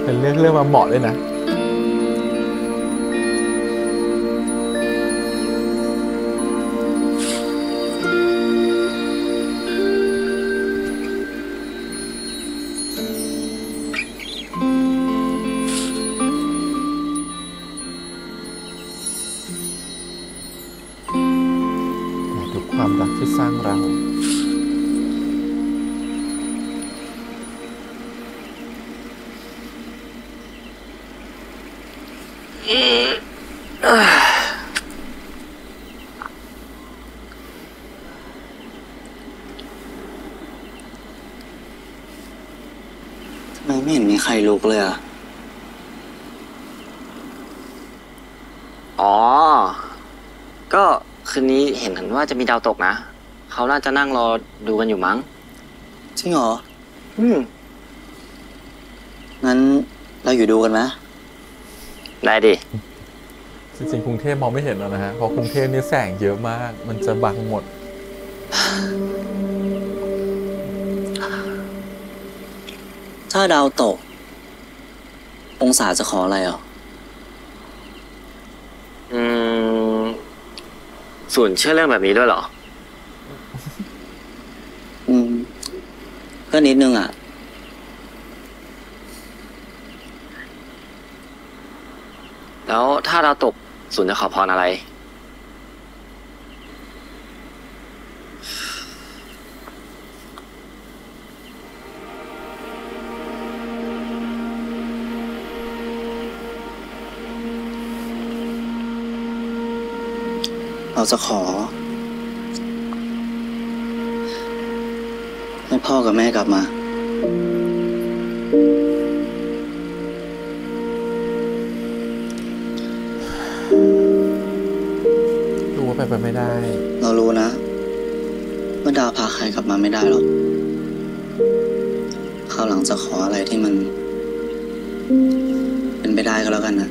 [SPEAKER 1] เป็นเรื่องมาเหมาะเลยนะ ดูความรักที่สร้างเรา
[SPEAKER 4] ทำไมไม่เห็นมีใครลุกเลยอ่ะ
[SPEAKER 6] อ๋อ ก็คืนนี้เห็นว่าจะมีดาวตกนะ เขาน่าจะนั่งรอดูกันอยู่มั้ง
[SPEAKER 4] จริงเหรอ งั้นเราอยู่ดูกันไหม
[SPEAKER 6] ได้ดิ
[SPEAKER 1] จริงๆกรุงเทพมองไม่เห็นแล้วนะฮะ เพราะกรุงเทพนี่แสงเยอะมาก มันจะบังหมด
[SPEAKER 4] ถ้าดาวตก องศาจะขออะไรอ่ะ
[SPEAKER 6] ส่วนเชื่อเรื่องแบบนี้ด้วยเหรอ
[SPEAKER 4] ก็นิดนึงอ่ะ
[SPEAKER 6] าดาวตกศูนย์จะขอพรอะไร
[SPEAKER 4] เราจะขอให้พ่อกับแม่กลับมา
[SPEAKER 1] รู้ว่าไปไม่ได้
[SPEAKER 4] เรารู้นะว่าดาวพาใครกลับมาไม่ได้หรอกคราวหลังจะขออะไรที่มันเป็นไปได้ก็แล้วกันนะ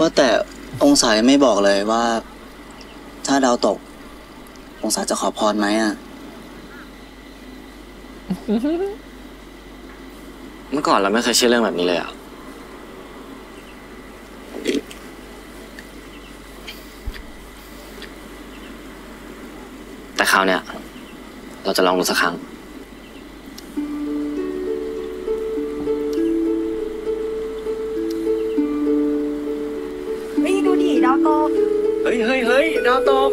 [SPEAKER 4] ว่าแต่องศายังไม่บอกเลยว่าถ้าดาวตกองศาจะขอพรไหมอ่ะ
[SPEAKER 6] เมื่อก่อนเราไม่เคยเชื่อเรื่องแบบนี้เลยอ่ะแต่คราวเนี้ยเราจะลองดูสักครั้ง
[SPEAKER 7] ดูดิดาวตก
[SPEAKER 6] เฮ้ยดาวตก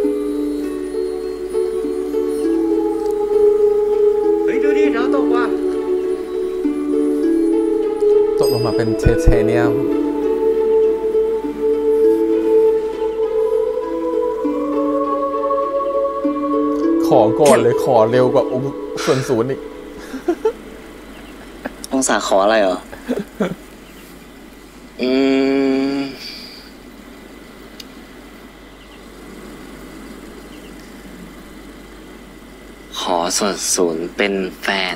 [SPEAKER 6] ดูดิดาวตกว่ะ
[SPEAKER 1] ตกลงมาเป็นเทเนียมขอก่อนเลยขอเร็วกว่าองค์ส่วนศูนย์อีก
[SPEAKER 4] องศาขออะไรเหรอ
[SPEAKER 6] ขอส่วนศูนย์เป็นแฟน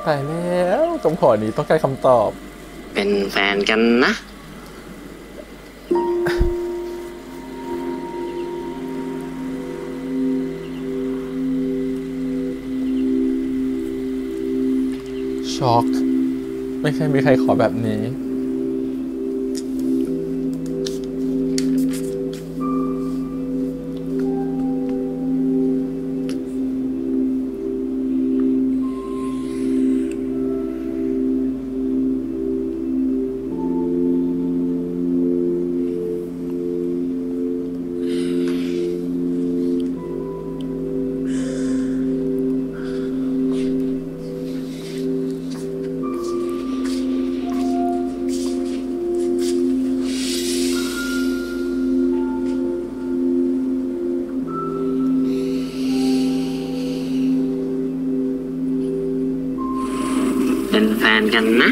[SPEAKER 1] ตายแล้วตรงขอนี้ต้องการคำตอบ
[SPEAKER 6] เป็นแฟนกันนะ
[SPEAKER 1] ช็อกไม่เคยมีใครขอแบบนี้
[SPEAKER 6] เป็นแฟนกันนะ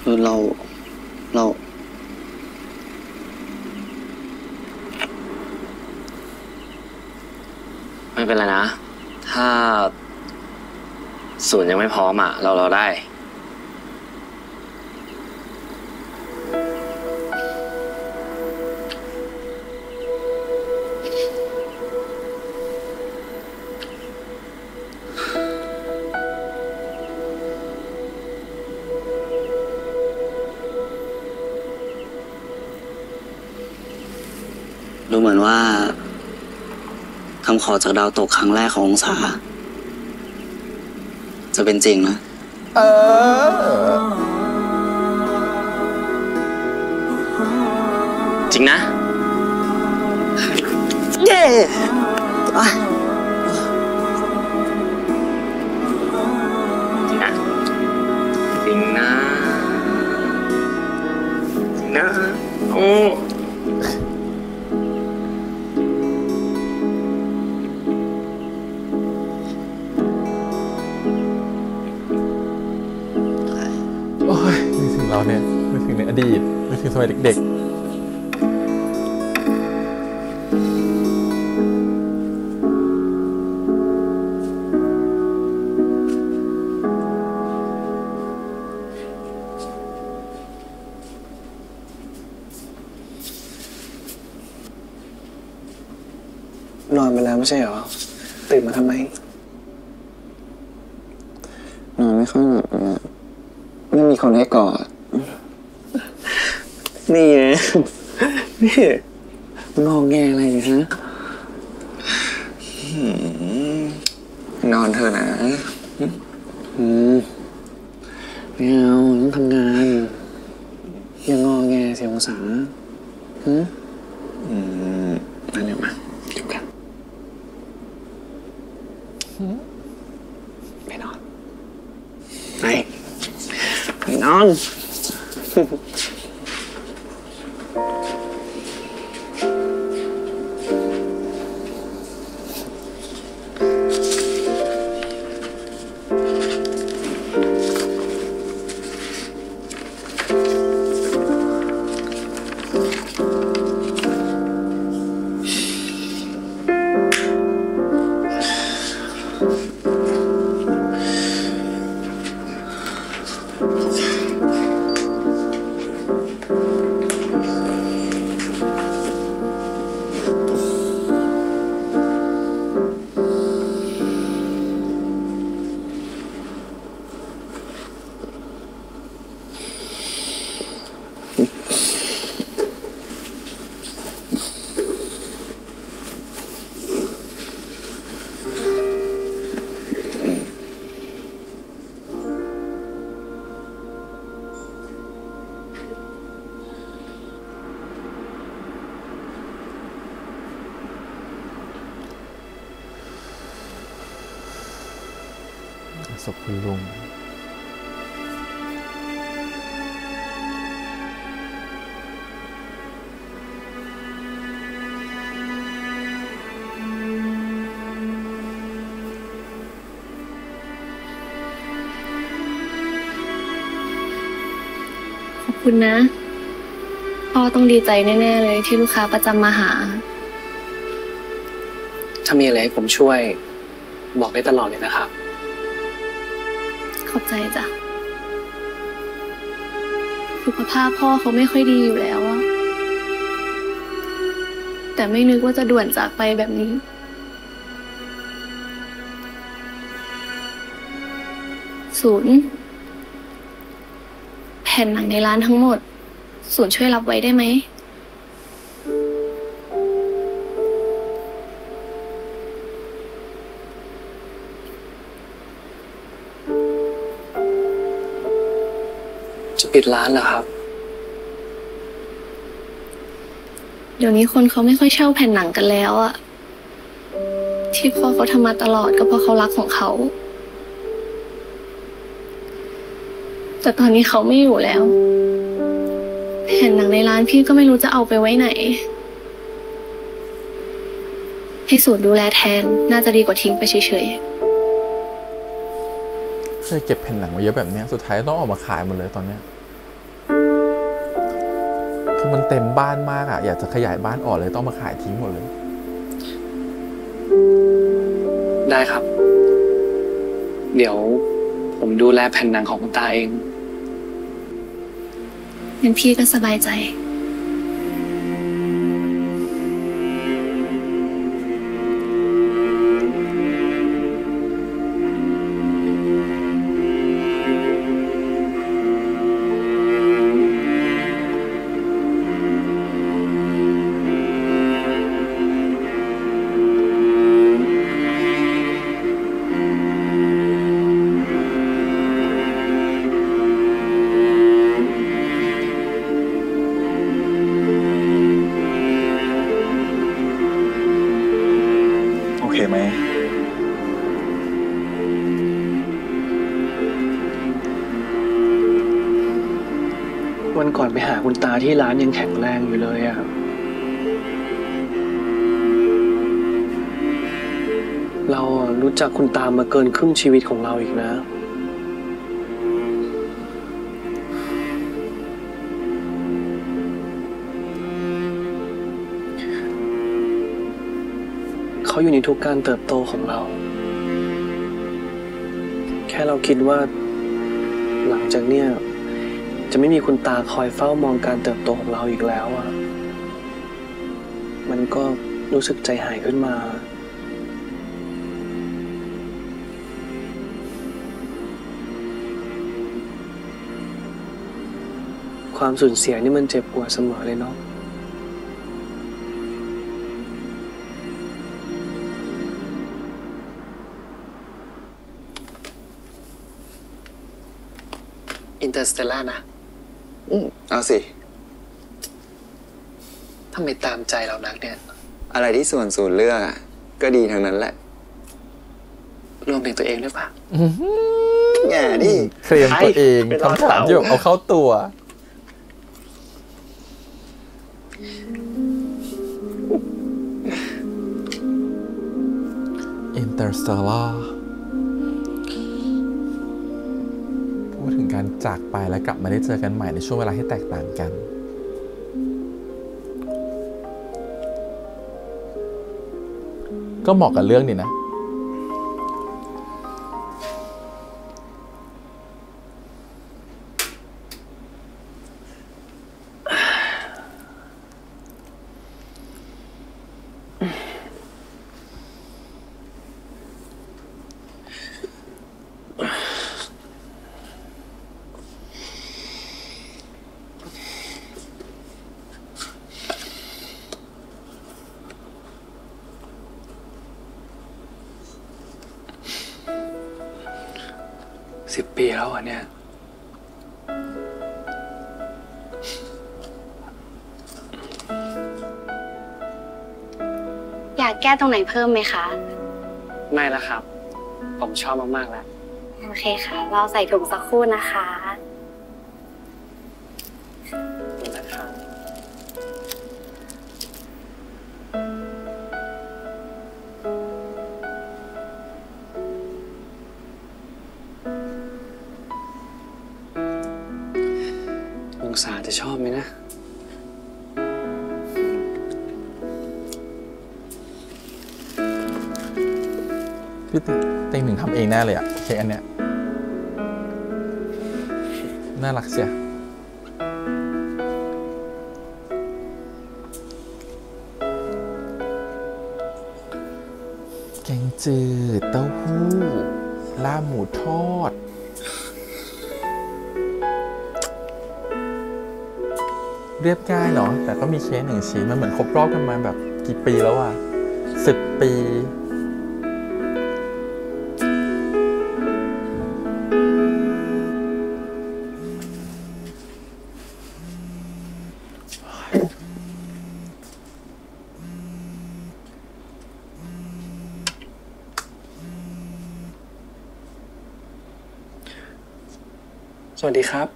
[SPEAKER 4] คือเรา
[SPEAKER 6] ไม่เป็นไรนะถ้าศูนย์ยังไม่พร้อมอ่ะเราได้
[SPEAKER 4] ดูเหมือนว่าคำขอจากดาวตกครั้งแรกขององศาจะเป็นจริงนะ
[SPEAKER 6] จริงนะ
[SPEAKER 4] เย้
[SPEAKER 6] จริงนะ
[SPEAKER 1] สมัยเด็ก
[SPEAKER 9] นอนไปแล้วไม่ใช่เหรอตื่นมาทำไมนอนไม่ค่อยหลับเลยไม่มีคนให้กอดนี่ไงนี่งอแงอะไรเนี่ยฮะนอนเถอะนะไม่เอาต้องทำงานอย่างงอแงเสียงสานั่นเดี๋ยวมาจบกันไปนอนไปนอนศพคุณลุง
[SPEAKER 2] ขอบคุณนะพ่อต้องดีใจแน่ๆเลยที่ลูกค้าประจำมาหา
[SPEAKER 9] ถ้ามีอะไรให้ผมช่วยบอกได้ตลอดเลยนะครับ
[SPEAKER 2] ขอบใจจ้ะสุขภาพพ่อเขาไม่ค่อยดีอยู่แล้วอะแต่ไม่นึกว่าจะด่วนจากไปแบบนี้ศูนย์แผ่นหนังในร้านทั้งหมดศูนย์ช่วยรับไว้ได้ไหม
[SPEAKER 9] ปิดร้านเหรอครับ
[SPEAKER 2] เดี๋ยวนี้คนเขาไม่ค่อยเช่าแผ่นหนังกันแล้วอะที่พ่อเขาทำมาตลอดก็เพราะเขารักของเขาแต่ตอนนี้เขาไม่อยู่แล้วแผ่นหนังในร้านพี่ก็ไม่รู้จะเอาไปไว้ไหนให้สูตรดูแลแทนน่าจะดีกว่าทิ้งไปเฉย
[SPEAKER 1] ๆเคยเก็บแผ่นหนังไว้เยอะแบบนี้สุดท้ายต้องออกมาขายหมดเลยตอนนี้คือมันเต็มบ้านมากอะอยากจะขยายบ้านออกเลยต้องมาขายทิ้งหมดเลย
[SPEAKER 9] ได้ครับเดี๋ยวผมดูแลแผ่นหนังของคุณตาเอง
[SPEAKER 2] งั้นพี่ก็สบายใจ
[SPEAKER 1] ไหม
[SPEAKER 9] วันก่อนไปหาคุณตาที่ร้านยังแข็งแรงอยู่เลยอะเรารู้จักคุณตามาเกินครึ่งชีวิตของเราอีกนะ เขาอยู่ในทุกการเติบโตของเรา แค่เราคิดว่าหลังจากเนี้ยจะไม่มีคุณตาคอยเฝ้ามองการเติบโตของเราอีกแล้วอะมันก็รู้สึกใจหายขึ้นมาความสูญเสียนี่มันเจ็บปวดเสมอเลยเนาะอินเตอร์สเตลล่านะ
[SPEAKER 4] เอาสิ
[SPEAKER 9] ทำไมตามใจเรานักเนี่ย
[SPEAKER 4] อะไรที่ส่วนเลือกอ่ะ ก็ดีทั้งนั้นแหละ
[SPEAKER 9] รวมถึงตัวเองด้วยปะ
[SPEAKER 4] แง่ดิ
[SPEAKER 1] เคลมตัวเองคำถามโยกเอาเข้าตัว Interstellar พูดถึงการจากไปและกลับมาได้เจอกันใหม่ในช่วงเวลาที่แตกต่างกันก็เหมาะกับเรื่องนี้นะ
[SPEAKER 9] 10 ปีแล้วอ่ะเนี่ย
[SPEAKER 2] อยากแก้ตรงไหนเพิ่มไหมคะ
[SPEAKER 9] ไม่ละครับ ผมชอบมากๆแล้ว
[SPEAKER 2] โอเคค่ะ เราใส่ถุงสักครู่นะคะ
[SPEAKER 9] นี่นะครับองศาจะชอบไหมนะ
[SPEAKER 1] พี่เต็งหนึ่งทำเองแน่เลยอะเค้กอันเนี้ยน่ารักเชียแกงจืดเต้าหู้ลาบหมูทอดเรียบง่ายเนาะแต่ก็มีเค้กหนึ่งชิ้นมันเหมือนครบรอบกันมาแบบกี่ปีแล้วอะ10 ปี
[SPEAKER 9] สวัสดีครับ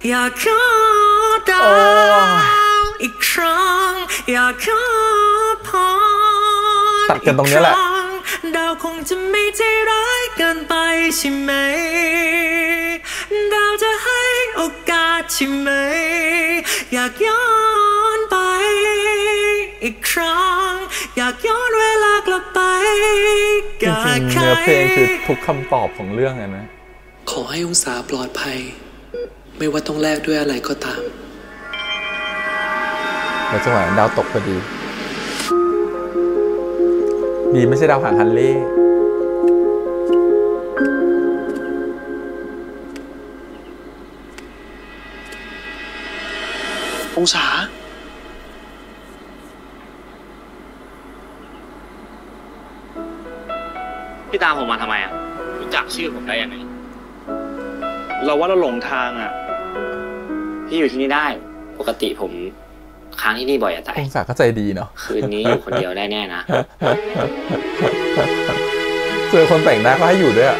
[SPEAKER 10] อยากขอดาวอีกครั้งอยากขอพร
[SPEAKER 1] ตัดกันตรงนี้แหละ
[SPEAKER 10] ดาวคงจะไม่ใจร้ายเกินไปใช่ไหมดาวจะให้โอกาสใช่ไหมอยากย้อนไปอีกครั้งอยากย้อนเวลากลับไป
[SPEAKER 1] จริงๆเนื้อเพลงคือทุกคำตอบของเรื่องเลยนะ
[SPEAKER 9] ขอให้องศาปลอดภัยไม่ว่าต้องแลกด้วยอะไรก็ตาม
[SPEAKER 1] แล้วจังหวะดาวตกพอดีไม่ใช่ดาวหางฮันเล่
[SPEAKER 9] องศา
[SPEAKER 6] พี่ตามผมมาทำไมอ่ะรู้จักชื่อผมได้ยังไง
[SPEAKER 9] เราว่าเราหลงทางอ่ะ
[SPEAKER 6] พี่อยู่ที่นี่ได้ปกติผมค้างที่นี่บ่อยอะแต่
[SPEAKER 1] องศาก็ใจดีเนาะ
[SPEAKER 6] คืนนี้อยู่คนเดียวได้แน่นะ
[SPEAKER 1] เจอคนแต่งหน้าก็ให้อยู่ด้วยอะ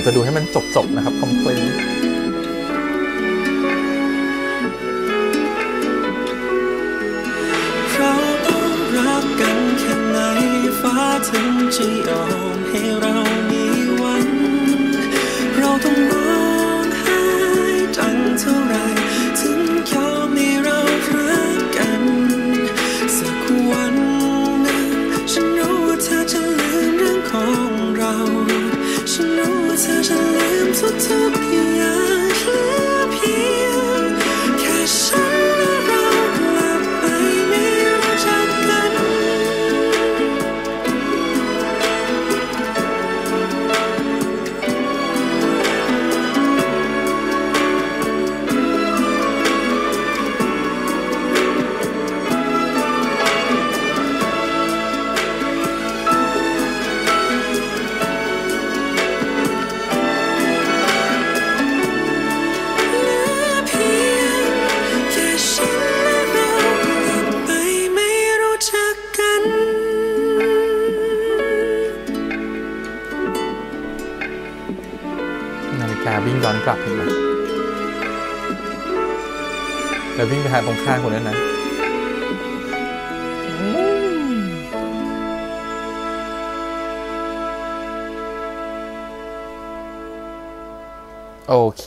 [SPEAKER 1] จะดูให้มันจบนะครับ complete
[SPEAKER 10] เราต้องรักกันแค่ไหนฟ้าถึงจะยอมให้เรามีวันเราต้องร้องไห้ดังเท่าไรถึงยอมให้เรารักกันสักวันหนึ่งฉันรู้ว่าเธอจะลืมเรื่องของเราฉันรู้ว่าเธอจะลืมทุกๆอย่างเหลือเพียงแค่ฉันและเรากลับไปไม่รู้จักกัน
[SPEAKER 1] วิ่งย้อนกลับเห็นไหมแล้ววิ่งไปทางตรงข้างคนนั้นนะโอเค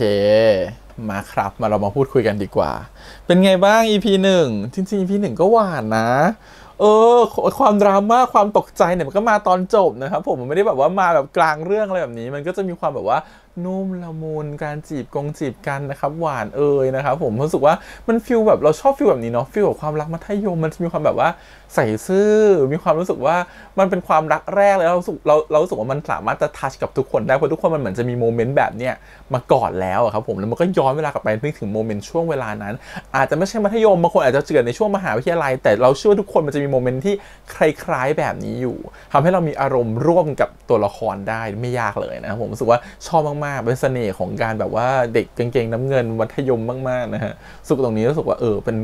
[SPEAKER 1] มาครับเรามาพูดคุยกันดีกว่าเป็นไงบ้าง EP 1จริงๆ EP 1ก็หวานนะความดราม่าความตกใจเนี่ยมันก็มาตอนจบนะครับผมมันไม่ได้แบบว่ามาแบบกลางเรื่องอะไรแบบนี้มันก็จะมีความแบบว่านุ่มละมุนการจีบกันนะครับหวานนะครับผมรู้สึกว่ามันฟีลแบบเราชอบฟีลแบบนี้เนาะฟีลแบบความรักมัธยมมันจะมีความแบบว่าใส่ซื่อมีความรู้สึกว่ามันเป็นความรักแรกเลยเรารู้สึกว่ามันสามารถจะทัชกับทุกคนได้เพราะทุกคนมันเหมือนจะมีโมเมนต์แบบเนี้ยมาก่อนแล้วครับผมแล้วมันก็ย้อนเวลากลับไปนึกถึงโมเมนต์ช่วงเวลานั้นอาจจะไม่ใช่มัธยมบางคนอาจจะเกิดในช่วงมหาวิทยาลัยแต่เราเชื่อว่าทุกคนมันจะมีโมเมนต์ที่คล้ายๆแบบนี้อยู่ทำให้เรามีอารมณ์ร่วมกับตัวละครได้ไม่ยากเลยนะผมรู้สึกว่าชอบมากๆเป็นเสน่ห์ของการแบบว่าเด็กกางเกงน้ำเงินมัธยมมากๆนะฮะสุขตรงนี้รู้สึกว่าเป็น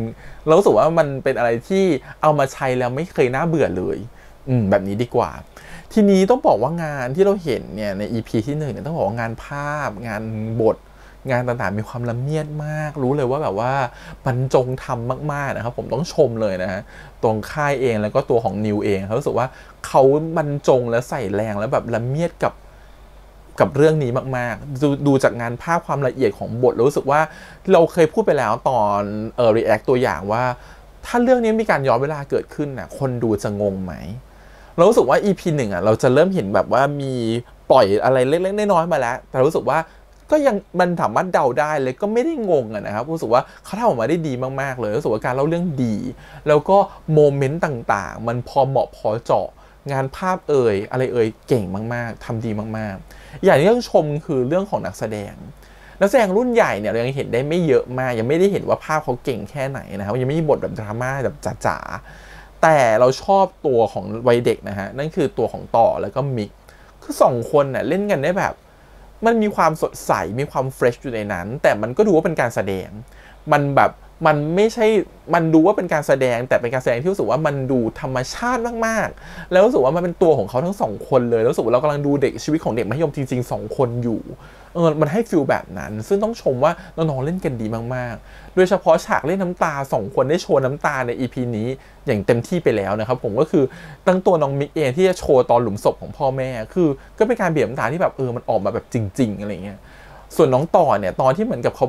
[SPEAKER 1] เรารู้สึกว่ามันเป็นอะไรที่เอามาใช้แล้วไม่เคยน่าเบื่อเลยแบบนี้ดีกว่าทีนี้ต้องบอกว่างานที่เราเห็นเนี่ยใน EP ที่1เนี่ยต้องบอกว่างานภาพงานบทงานต่างๆมีความละเมียดมากรู้เลยว่าแบบว่าบรรจงทำมากๆนะครับผมต้องชมเลยนะฮะตรงค่ายเองแล้วก็ตัวของนิวเองเขารู้สึกว่าเขาบรรจงและใส่แรงแล้วแบบละเมียดกับเรื่องนี้มากๆดูจากงานภาพความละเอียดของบทรู้สึกว่าเราเคยพูดไปแล้วตอนreact ตัวอย่างว่าถ้าเรื่องนี้มีการย้อนเวลาเกิดขึ้นน่ะคนดูจะงงไหมเรารู้สึกว่า EP 1เราจะเริ่มเห็นแบบว่ามีปล่อยอะไรเล็กๆน้อยๆมาแล้วแต่รู้สึกว่าก็ยังมันสามารถเดาได้เลยก็ไม่ได้งงนะครับรู้สึกว่าเขาทำออกมาได้ดีมากๆเลยรู้สึกว่าการเล่าเรื่องดีแล้วก็โมเมนต์ต่างๆมันพอเหมาะพอเจาะงานภาพอะไรเก่งมากๆทำดีมากๆอย่างที่ต้องชมคือเรื่องของนักแสดงรุ่นใหญ่เนี่ยเรายังเห็นได้ไม่เยอะมากยังไม่ได้เห็นว่าภาพเขาเก่งแค่ไหนนะครับยังไม่มีบทแบบดราม่าแบบจ๋าๆแต่เราชอบตัวของวัยเด็กนะฮะนั่นคือตัวของต่อแล้วก็มิกคือ2คนน่ะเล่นกันได้แบบมันมีความสดใสมีความเฟรชอยู่ในนั้นแต่มันก็ดูว่าเป็นการแสดงมันไม่ใช่มันดูว่าเป็นการแสดงแต่เป็นการแสดงที่รู้สึกว่ามันดูธรรมชาติมากๆแล้วรู้สึกว่ามันเป็นตัวของเขาทั้ง2คนเลยแล้วรู้สึกว่าเรากำลังดูเด็กชีวิตของเด็กมัธยมจริงๆ2คนอยู่มันให้ฟีลแบบนั้นซึ่งต้องชมว่าน้องๆเล่นกันดีมากๆโดยเฉพาะฉากเล่นน้ำตา2คนได้โชว์น้ำตาใน EP นี้อย่างเต็มที่ไปแล้วนะครับผมก็คือตั้งตัวน้องมิกเองที่จะโชว์ตอนหลุมศพของพ่อแม่คือก็เป็นการเบียดน้ำตาที่แบบมันออกมาแบบจริงๆอะไรเงี้ยส่วนน้องต่อเนี่ยตอนที่เหมือนกับเขา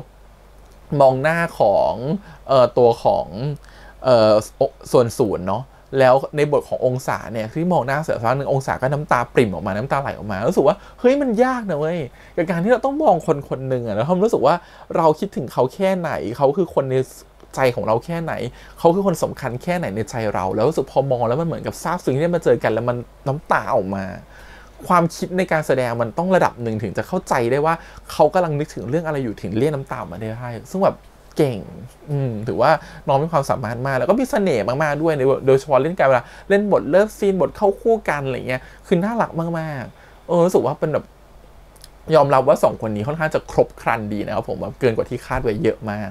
[SPEAKER 1] มองหน้าของตัวของส่วนศูนย์เนาะแล้วในบทขององศาเนี่ยที่มองหน้าเสือฟ้าหนึ่งองศาก็น้ำตาปริ่มออกมาน้ำตาไหลออกมารู้สึกว่าเฮ้ยมันยากนะเว้ยกับการที่เราต้องมองคนหนึ่งอะแล้วเรารู้สึกว่าเราคิดถึงเขาแค่ไหนเขาคือคนในใจของเราแค่ไหนเขาคือคนสำคัญแค่ไหนในใจเราแล้วรู้สึกพอมองแล้วมันเหมือนกับซาบซึ้งที่ได้มาเจอกันแล้วมันน้ำตาออกมาความคิดในการแสดงมันต้องระดับหนึ่งถึงจะเข้าใจได้ว่าเขากำลังนึกถึงเรื่องอะไรอยู่ถึงเรียกน้ำตามาได้ซึ่งแบบเก่งถือว่าน้องมีความสามารถมากแล้วก็มีเสน่ห์มากๆด้วยโดยเฉพาะเล่นการเวลาเล่นบทเลิฟซีนบทเข้าคู่กันอะไรเงี้ยคือน่ารักมากๆรู้สึกว่าเป็นแบบยอมรับว่า2คนนี้ค่อนข้างจะครบครันดีนะครับผมแบบเกินกว่าที่คาดไว้เยอะมาก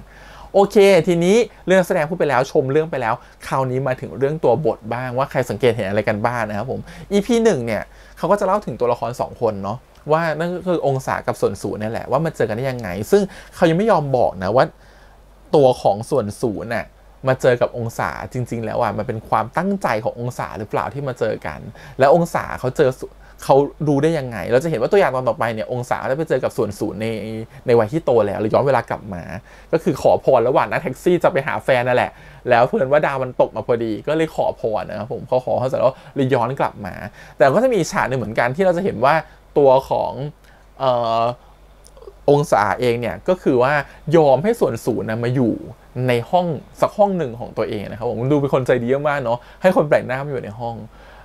[SPEAKER 1] โอเคทีนี้เรื่องแสดงพูดไปแล้วชมเรื่องไปแล้วคราวนี้มาถึงเรื่องตัวบทบ้างว่าใครสังเกตเห็นอะไรกันบ้างนะครับผม EP 1เนี่ยเขาก็จะเล่าถึงตัวละคร2คนเนาะ ว่านั่นก็คือองศากับส่วนศูนย์นี่แหละว่ามันเจอกันได้ยังไงซึ่งเขายังไม่ยอมบอกนะว่าตัวของส่วนศูนย์น่ะมาเจอกับองศาจริงๆแล้วอ่ะมันเป็นความตั้งใจขององศาหรือเปล่าที่มาเจอกันแล้วองศาเขารู้ได้ยังไงเราจะเห็นว่าตัวอย่างตอนต่อไปเนี่ยองศาได้ไปเจอกับส่วนศูนย์ในวัยที่โตแล้วหรือย้อนเวลากลับมาก็คือขอพรระหว่างนั่งแท็กซี่จะไปหาแฟนนั่นแหละแล้วเพื่อนว่าดาวมันตกมาพอดีก็เลยขอพรนะครับผมเขาเสร็จแล้วเลยย้อนกลับมาแต่ก็จะมีฉากหนึ่งเหมือนกันที่เราจะเห็นว่าตัวขององศาเองเนี่ยก็คือว่ายอมให้ส่วนศูนย์มาอยู่ในห้องสักห้องหนึ่งของตัวเองนะครับผมดูเป็นคนใจดีมากเนาะให้คนแปลกหน้ามาอยู่ในห้อง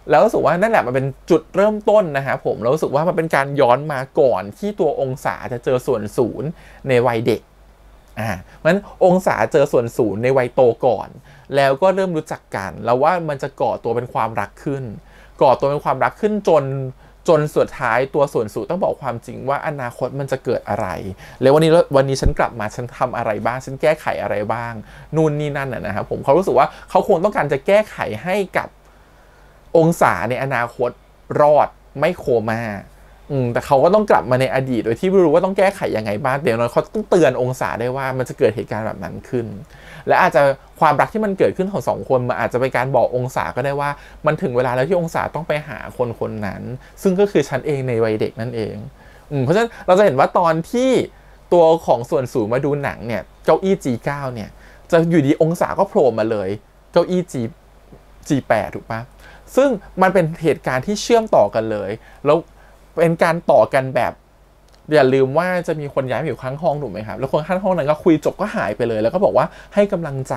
[SPEAKER 1] แล้วรู้สึกว่านั่นแหละมันเป็นจุดเริ่มต้นนะครับผมแล้วรู้สึกว่ามันเป็นการย้อนมาก่อนที่ตัวองศาจะเจอส่วนศูนย์ในวัยเด็กมันองศาเจอส่วนศูนย์ในวัยโตก่อนแล้วก็เริ่มรู้จักกันแล้วว่ามันจะก่อตัวเป็นความรักขึ้นจนสุดท้ายตัวส่วนศูนย์ต้องบอกความจริงว่าอนาคตมันจะเกิดอะไรแล้ววันนี้ฉันกลับมาฉันทำอะไรบ้างฉันแก้ไขอะไรบ้างนู่นนี่นั่นนะครับผมเขารู้สึกว่าเขาคงต้องการจะแก้ไขให้กับองศาในอนาคตรอดไม่โคม่าแต่เขาก็ต้องกลับมาในอดีตโดยที่ไม่รู้ว่าต้องแก้ไขยังไงบ้างเดี๋ยวเขาต้องเตือนองศาได้ว่ามันจะเกิดเหตุการณ์แบบนั้นขึ้นและอาจจะความรักที่มันเกิดขึ้นของสองคนมันอาจจะเป็นการบอกองศาก็ได้ว่ามันถึงเวลาแล้วที่องศาต้องไปหาคนนั้นซึ่งก็คือฉันเองในวัยเด็กนั่นเองเพราะฉะนั้นเราจะเห็นว่าตอนที่ตัวของส่วนศูนย์มาดูหนังเนี่ยเก้าอี้ G9 เนี่ยจะอยู่ดีองศาก็โผล่มาเลยเก้าอี้ G8 ถูกปะซึ่งมันเป็นเหตุการณ์ที่เชื่อมต่อกันเลยแล้วเป็นการต่อกันแบบอย่าลืมว่าจะมีคนย้ายมาอยู่ข้างห้องถูกไหมครับแล้วคนข้างห้องนั้นก็คุยจบก็หายไปเลยแล้วก็บอกว่าให้กำลังใจ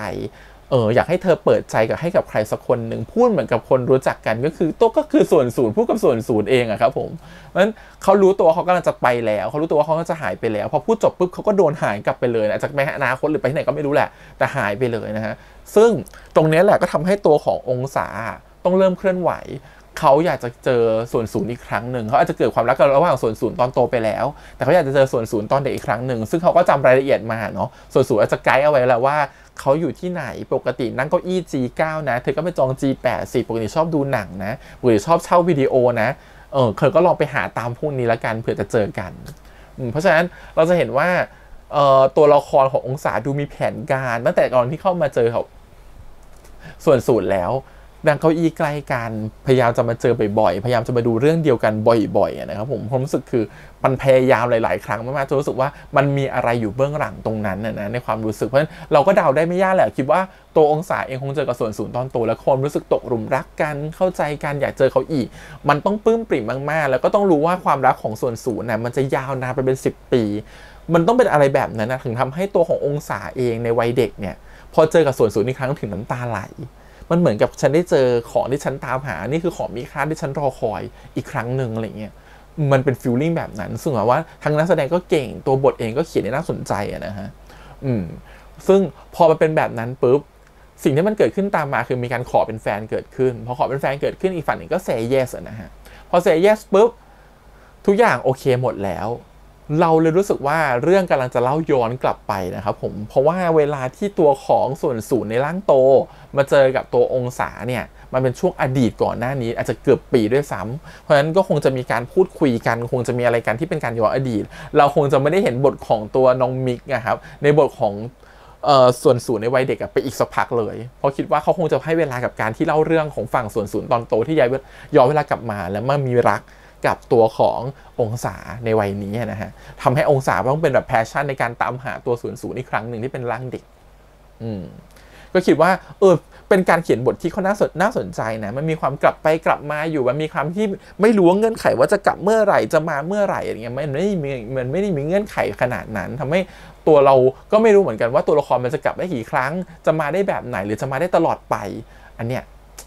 [SPEAKER 1] อยากให้เธอเปิดใจให้กับใครสักคนหนึ่งพูดเหมือนกับคนรู้จักกันก็คือส่วนศูนย์พูดกับส่วนศูนย์เองอะครับผมเพราะฉะนั้นเขารู้ตัวเขากำลังจะไปแล้วเขารู้ตัวว่าเขาจะหายไปแล้วพอพูดจบปุ๊บเขาก็โดนหายกลับไปเลยอาจจะไปอนาคตหรือไปที่ไหนก็ไม่รู้แหละแต่หายไปเลยนะฮะซึ่งตรงนี้แหละก็ทำให้ตัวขององศาต้องเริ่มเคลื่อนไหวเขาอยากจะเจอส่วนศูนย์อีกครั้งหนึ่งเขาอาจจะเกิดความรักกันระหว่างส่วนศูนย์ตอนโตไปแล้วแต่เขาอยากจะเจอส่วนศูนย์ตอนเด็กอีกครั้งหนึ่งซึ่งเขาก็จำรายละเอียดมาเนาะส่วนศูนย์อาจจะไกด์เอาไว้แล้วว่าเขาอยู่ที่ไหนปกตินั่งเก้าอี้ G9 นะเธอก็ไปจอง G8 สิปกติชอบดูหนังนะปกติชอบเช่าวิดีโอนะเธอก็ลองไปหาตามพวกนี้ละกันเผื่อจะเจอกันเพราะฉะนั้นเราจะเห็นว่าตัวละครขององศาดูมีแผนการตั้งแต่ตอนที่เข้ามาเจอเขาส่วนศูนย์แล้วดังเก้าอี้ใกล้กันพยายามจะมาเจอบ่อยๆพยายามจะมาดูเรื่องเดียวกันบ่อยๆนะครับผมรู้สึกคือมันพยายามหลายๆครั้งมากๆจนรู้สึกว่ามันมีอะไรอยู่เบื้องหลังตรงนั้นนะในความรู้สึกเพราะฉะนั้นเราก็เดาได้ไม่ยากแหละคิดว่าตัวองศาเองคงเจอกับส่วนศูนย์ตอนโตแล้วความรู้สึกตกหลุมรักกันเข้าใจกันอยากเจอเขาอีกมันต้องปลื้มปริ่มมากๆแล้วก็ต้องรู้ว่าความรักของส่วนศูนย์มันจะยาวนานไปเป็น10 ปีมันต้องเป็นอะไรแบบนั้นนะถึงทำให้ตัวขององศาเองในวัยเด็กเนี่ยพอเจอกับส่วนศูนย์อีกครั้งถึงน้ำตาไหลมันเหมือนกับฉันได้เจอของที่ฉันตามหานี่คือของมีค่าที่ฉันรอคอยอีกครั้งหนึ่งอะไรเงี้ยมันเป็นฟีลลิ่งแบบนั้นซึ่งว่าทั้งนักแสดงก็เก่งตัวบทเองก็เขียนได้น่าสนใจนะฮะซึ่งพอมันเป็นแบบนั้นปุ๊บสิ่งที่มันเกิดขึ้นตามมาคือมีการขอเป็นแฟนเกิดขึ้นพอขอเป็นแฟนเกิดขึ้นอีกฝั่งหนึ่งก็ say yes นะฮะพอ say yes ปุ๊บทุกอย่างโอเคหมดแล้วเราเลยรู้สึกว่าเรื่องกำลังจะเล่าย้อนกลับไปนะครับผมเพราะว่าเวลาที่ตัวของส่วนศูนย์ในร่างโตมาเจอกับตัวองศาเนี่ยมันเป็นช่วงอดีตก่อนหน้านี้อาจจะเกือบปีด้วยซ้ำเพราะฉะนั้นก็คงจะมีการพูดคุยกันคงจะมีอะไรกันที่เป็นการย้อนอดีตเราคงจะไม่ได้เห็นบทของตัวน้องมิกนะครับในบทของส่วนศูนย์ในวัยเด็กไปอีกสักพักเลยเพราะคิดว่าเขาคงจะให้เวลากับการที่เล่าเรื่องของฝั่งส่วนศูนย์ตอนโตที่ย้อนเวลากลับมาแล้วมันมีรักกับตัวขององศาในวัยนี้นะฮะทำให้องศาต้องเป็นแบบแพชชั่นในการตามหาตัวศูนย์อีกครั้งหนึ่งที่เป็นร่างเด็กก็คิดว่าเป็นการเขียนบทที่เขาน่าสนใจนะมันมีความกลับไปกลับมาอยู่มันมีความที่ไม่รู้เงื่อนไขว่าจะกลับเมื่อไหร่จะมาเมื่อไหร่อะไรเงี้ยมันไม่ได้มีเงื่อนไขขนาดนั้นทำให้ตัวเราก็ไม่รู้เหมือนกันว่าตัวละครมันจะกลับได้กี่ครั้งจะมาได้แบบไหนหรือจะมาได้ตลอดไปอันเนี้ย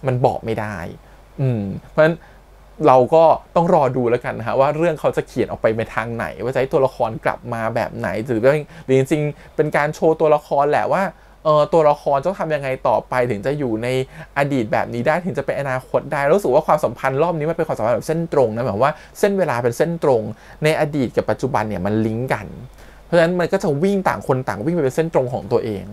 [SPEAKER 1] มันบอกไม่ได้เพราะฉะนั้นเราก็ต้องรอดูแล้วกันนะฮะว่าเรื่องเขาจะเขียนออกไปในทางไหนว่าจะให้ตัวละครกลับมาแบบไหนหรือจริงๆเป็นการโชว์ตัวละครแหละว่าตัวละครจะทำยังไงต่อไปถึงจะอยู่ในอดีตแบบนี้ได้ถึงจะเป็นอนาคตได้รู้สึกว่าความสัมพันธ์รอบนี้มันเป็นความสัมพันธ์แบบเส้นตรงนะหมายว่าเส้นเวลาเป็นเส้นตรงในอดีตกับปัจจุบันเนี่ยมันลิงก์กันเพราะฉะนั้นมันก็จะวิ่งต่างคนต่างวิ่งไปเป็นเส้นตรงของตัวเอง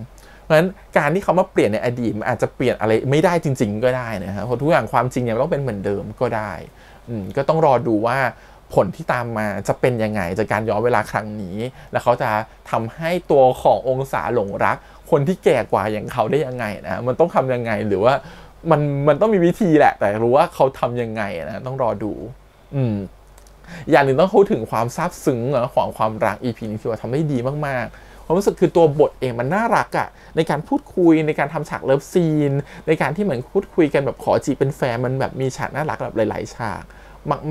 [SPEAKER 1] เพราะฉะนั้นการที่เขามาเปลี่ยนในอดีตมันอาจจะเปลี่ยนอะไรไม่ได้จริงๆก็ได้นะครับเพราะทุกอย่างความจริงยังต้องเป็นเหมือนเดิมก็ได้ก็ต้องรอดูว่าผ ผลที่ตามมาจะเป็นยังไงจากการย้อนเวลาครั้งนี้แล้วเขาจะทำให้ตัวขององศาหลงรักคนที่แก่กว่าอย่างเขาได้ยังไงนะมันต้องทำยังไงหรือว่ามันต้องมีวิธีแหละแต่รู้ว่าเขาทำยังไงนะต้องรอดูอย่างหนึ่งต้องพูดถึงความซาบซึ้งของความรัก EP นี้ที่ว่าทำได้ดีมากๆความรู้สึกคือตัวบทเองมันน่ารักอ่ะในการพูดคุยในการทำฉากเลิฟซีนในการที่เหมือนพูดคุยกันแบบขอจีบเป็นแฟนมันแบบมีฉากน่ารักแบบหลายๆฉาก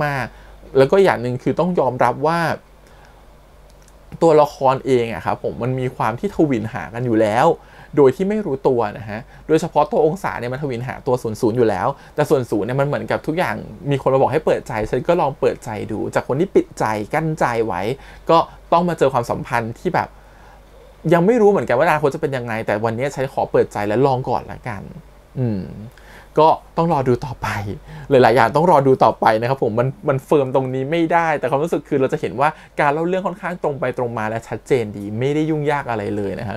[SPEAKER 1] มากๆแล้วก็อย่างหนึ่งคือต้องยอมรับว่าตัวละครเองอะครับผมมันมีความที่ทวินหากันอยู่แล้วโดยที่ไม่รู้ตัวนะฮะโดยเฉพาะตัวองศาเนี่ยมันทวินหาตัว00อยู่แล้วแต่ส่วน0เนี่ยมันเหมือนกับทุกอย่างมีคนมาบอกให้เปิดใจฉันก็ลองเปิดใจดูจากคนที่ปิดใจกั้นใจไว้ก็ต้องมาเจอความสัมพันธ์ที่แบบยังไม่รู้เหมือนกันว่าอนาคตจะเป็นยังไงแต่วันนี้ฉันขอเปิดใจและลองก่อนละกันก็ต้องรอดูต่อไปหลายๆอย่างต้องรอดูต่อไปนะครับผมมันเฟิร์มตรงนี้ไม่ได้แต่ความรู้สึกคือเราจะเห็นว่าการเล่าเรื่องค่อนข้างตรงไปตรงมาและชัดเจนดีไม่ได้ยุ่งยากอะไรเลยนะครับ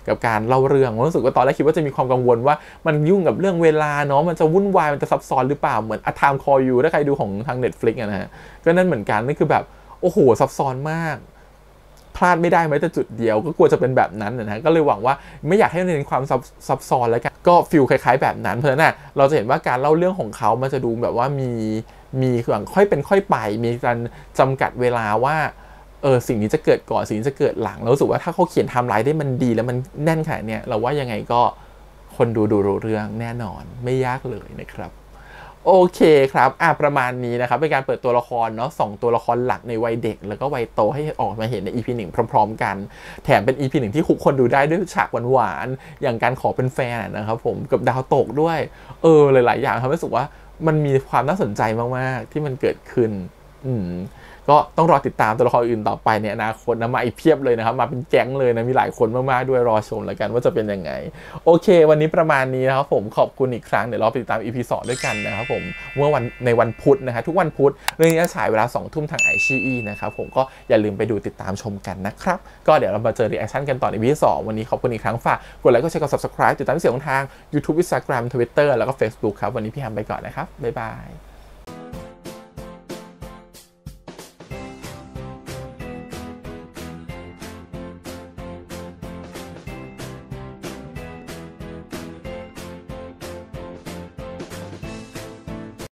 [SPEAKER 1] กับการเล่าเรื่องรู้สึกว่าตอนแรกคิดว่าจะมีความกังวลว่ามันยุ่งกับเรื่องเวลาเนาะมันจะวุ่นวายมันจะซับซ้อนหรือเปล่าเหมือน A Time Call You ถ้าใครดูของทาง Netflix นะฮะก็นั่นเหมือนกันนั่นคือแบบโอ้โหซับซ้อนมากพลาดไม่ได้แม้แต่จุดเดียวก็กลัวจะเป็นแบบนั้นนะก็เลยหวังว่าไม่อยากให้เน้นความซับซ้อนแล้วกันก็ฟีลคล้ายๆแบบนั้นเพราะฉะนั้นเราจะเห็นว่าการเล่าเรื่องของเขามันจะดูแบบว่ามีอย่างค่อยเป็นค่อยไปมีการจำกัดเวลาว่าสิ่งนี้จะเกิดก่อนสิ่งนี้จะเกิดหลังแล้วรู้สึกว่าถ้าเขาเขียนไทม์ไลน์ได้มันดีแล้วมันแน่นขนาดนี้เราว่ายังไงก็คนดูรู้เรื่องแน่นอนไม่ยากเลยนะครับโอเคครับประมาณนี้นะครับเป็นการเปิดตัวละครเนาะ2ตัวละครหลักในวัยเด็กแล้วก็วัยโตให้ออกมาเห็นใน EP 1พร้อมๆกันแถมเป็น EP 1ที่ทุกคนดูได้ด้วยฉากหวานๆอย่างการขอเป็นแฟนนะครับผมกับดาวตกด้วยหลายๆอย่างทำให้รู้สึกว่ามันมีความน่าสนใจมากๆที่มันเกิดขึ้นก็ต้องรอติดตามตัวละครอื่นต่อไปในอนาคตนะมาอีกเพียบเลยนะครับมาเป็นแก๊งเลยนะมีหลายคนมากๆด้วยรอชมแล้วกันว่าจะเป็นยังไงโอเควันนี้ประมาณนี้นะครับผมขอบคุณอีกครั้งเดี๋ยวเราไปติดตาม EP 2ด้วยกันนะครับผมเมื่อในวันพุธนะฮะทุกวันพุธเรื่องนี้จะฉายเวลา 20:00 นทางiQIYIนะครับผมก็อย่าลืมไปดูติดตามชมกันนะครับก็เดี๋ยวเรามาเจอรีแอคชั่นกันต่อใน EP 2วันนี้ขอบคุณอีกครั้งฝากกดไลค์กดแชร์กด Subscribe ติดตามเสียงทาง YouTube Instagram Twitter แล้วก็ Facebook ครับวันนี้พี่แฮมไปก่อนนะครับบ๊ายบาย